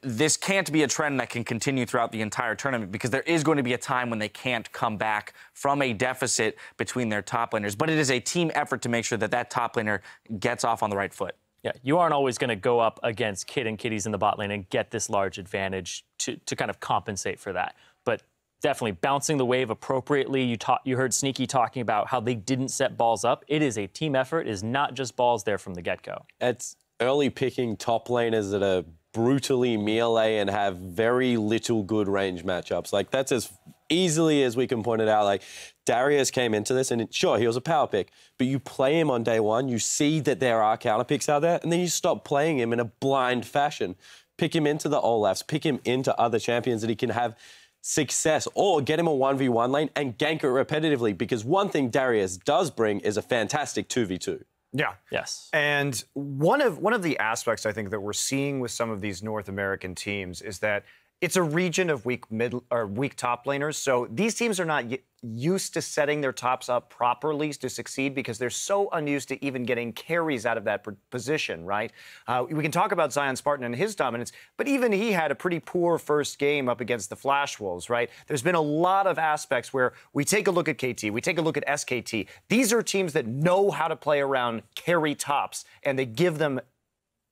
this can't be a trend that can continue throughout the entire tournament, because there is going to be a time when they can't come back from a deficit between their top laners. But it is a team effort to make sure that that top laner gets off on the right foot. Yeah, you aren't always going to go up against Kid and Kitties in the bot lane and get this large advantage to kind of compensate for that. But definitely bouncing the wave appropriately. You heard Sneaky talking about how they didn't set balls up. It is a team effort. It is not just balls there from the get-go. It's early picking top laners that are brutally melee and have very little good range matchups. Like, that's as easily as we can point it out. Like, Darius came into this, and sure, he was a power pick, but you play him on day one, you see that there are counter picks out there, and then you stop playing him in a blind fashion. pick him into the Olafs, pick him into other champions that he can have success, or get him a 1v1 lane and gank it repetitively, because one thing Darius does bring is a fantastic 2v2. Yeah. Yes. And one of the aspects I think that we're seeing with some of these North American teams is that it's a region of weak top laners. So these teams are not used to setting their tops up properly to succeed because they're so unused to even getting carries out of that position, right? We can talk about Zion Spartan and his dominance, but even he had a pretty poor first game up against the Flash Wolves, right? There's been a lot of aspects where we take a look at KT, we take a look at SKT. These are teams that know how to play around carry tops, and they give them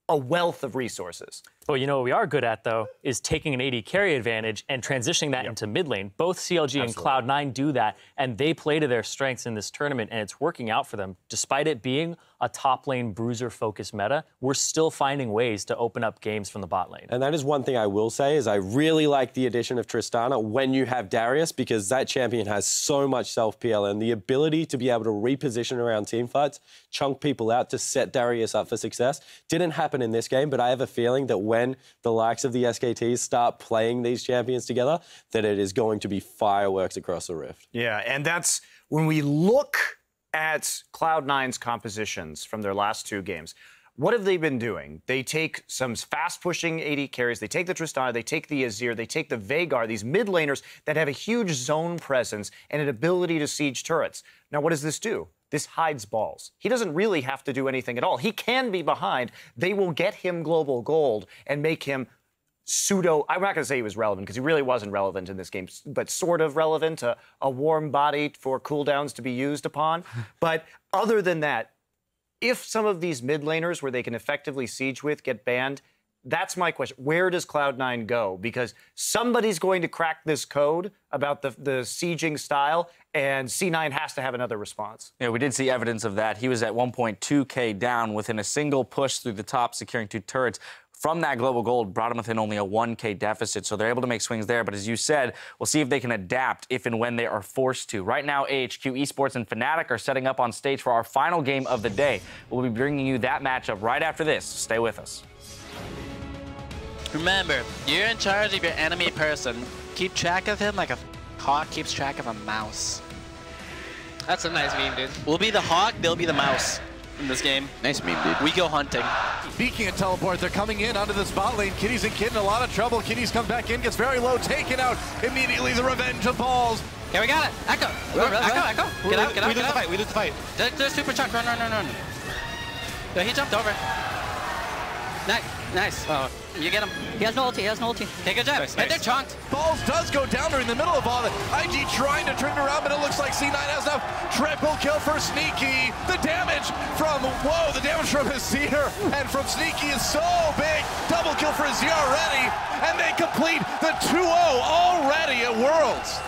a wealth of resources. Well, you know what we are good at, though, is taking an AD carry advantage and transitioning that into mid lane. Both CLG and Cloud9 do that, and they play to their strengths in this tournament, and it's working out for them. Despite it being a top lane bruiser-focused meta, we're still finding ways to open up games from the bot lane. And that is one thing I will say is I really like the addition of Tristana when you have Darius, because that champion has so much self-PL, and the ability to be able to reposition around team fights, chunk people out to set Darius up for success. Didn't happen in this game, but I have a feeling that when the likes of the SKTs start playing these champions together, that it is going to be fireworks across the Rift. Yeah, and that's when we look at Cloud9's compositions from their last 2 games. What have they been doing? They take some fast-pushing AD carries, they take the Tristana, they take the Azir, they take the Veigar, these mid laners that have a huge zone presence and an ability to siege turrets. Now, what does this do? This hides balls. He doesn't really have to do anything at all. He can be behind. They will get him global gold and make him pseudo, I'm not going to say he was relevant because he really wasn't relevant in this game, but sort of relevant, a warm body for cooldowns to be used upon. But other than that, if some of these mid laners where they can effectively siege with get banned, that's my question. Where does Cloud9 go? Because somebody's going to crack this code about the sieging style, and C9 has to have another response. Yeah, we did see evidence of that. He was at 1.2K down within a single push through the top, securing 2 turrets. From that global gold, brought him within only a 1K deficit, so they're able to make swings there. But as you said, we'll see if they can adapt if and when they are forced to. Right now, AHQ Esports and Fnatic are setting up on stage for our final game of the day. We'll be bringing you that matchup right after this. Stay with us. Remember, you're in charge of your enemy person. Keep track of him like a hawk keeps track of a mouse. That's a nice meme, dude. We'll be the hawk, they'll be the mouse in this game. Nice meme, dude. We go hunting. Speaking of teleport, they're coming in onto the spot lane. Kitty's and Kid in a lot of trouble. Kitty's come back in, gets very low, taken out immediately. The revenge of balls. Okay, we got it. Echo. Echo. Get out. We lose the fight. We lose the fight. There's super chuck. Run. Yeah, he jumped over. Nice. Oh, you get him. He has no ulti. Okay, good job. Nice. And they're chunked. Balls does go down there in the middle of all that. IG trying to turn it around, but it looks like C9 has enough. Triple kill for Sneaky. The damage from Azir and from Sneaky is so big. Double kill for Azir already, and they complete the 2-0 already at Worlds.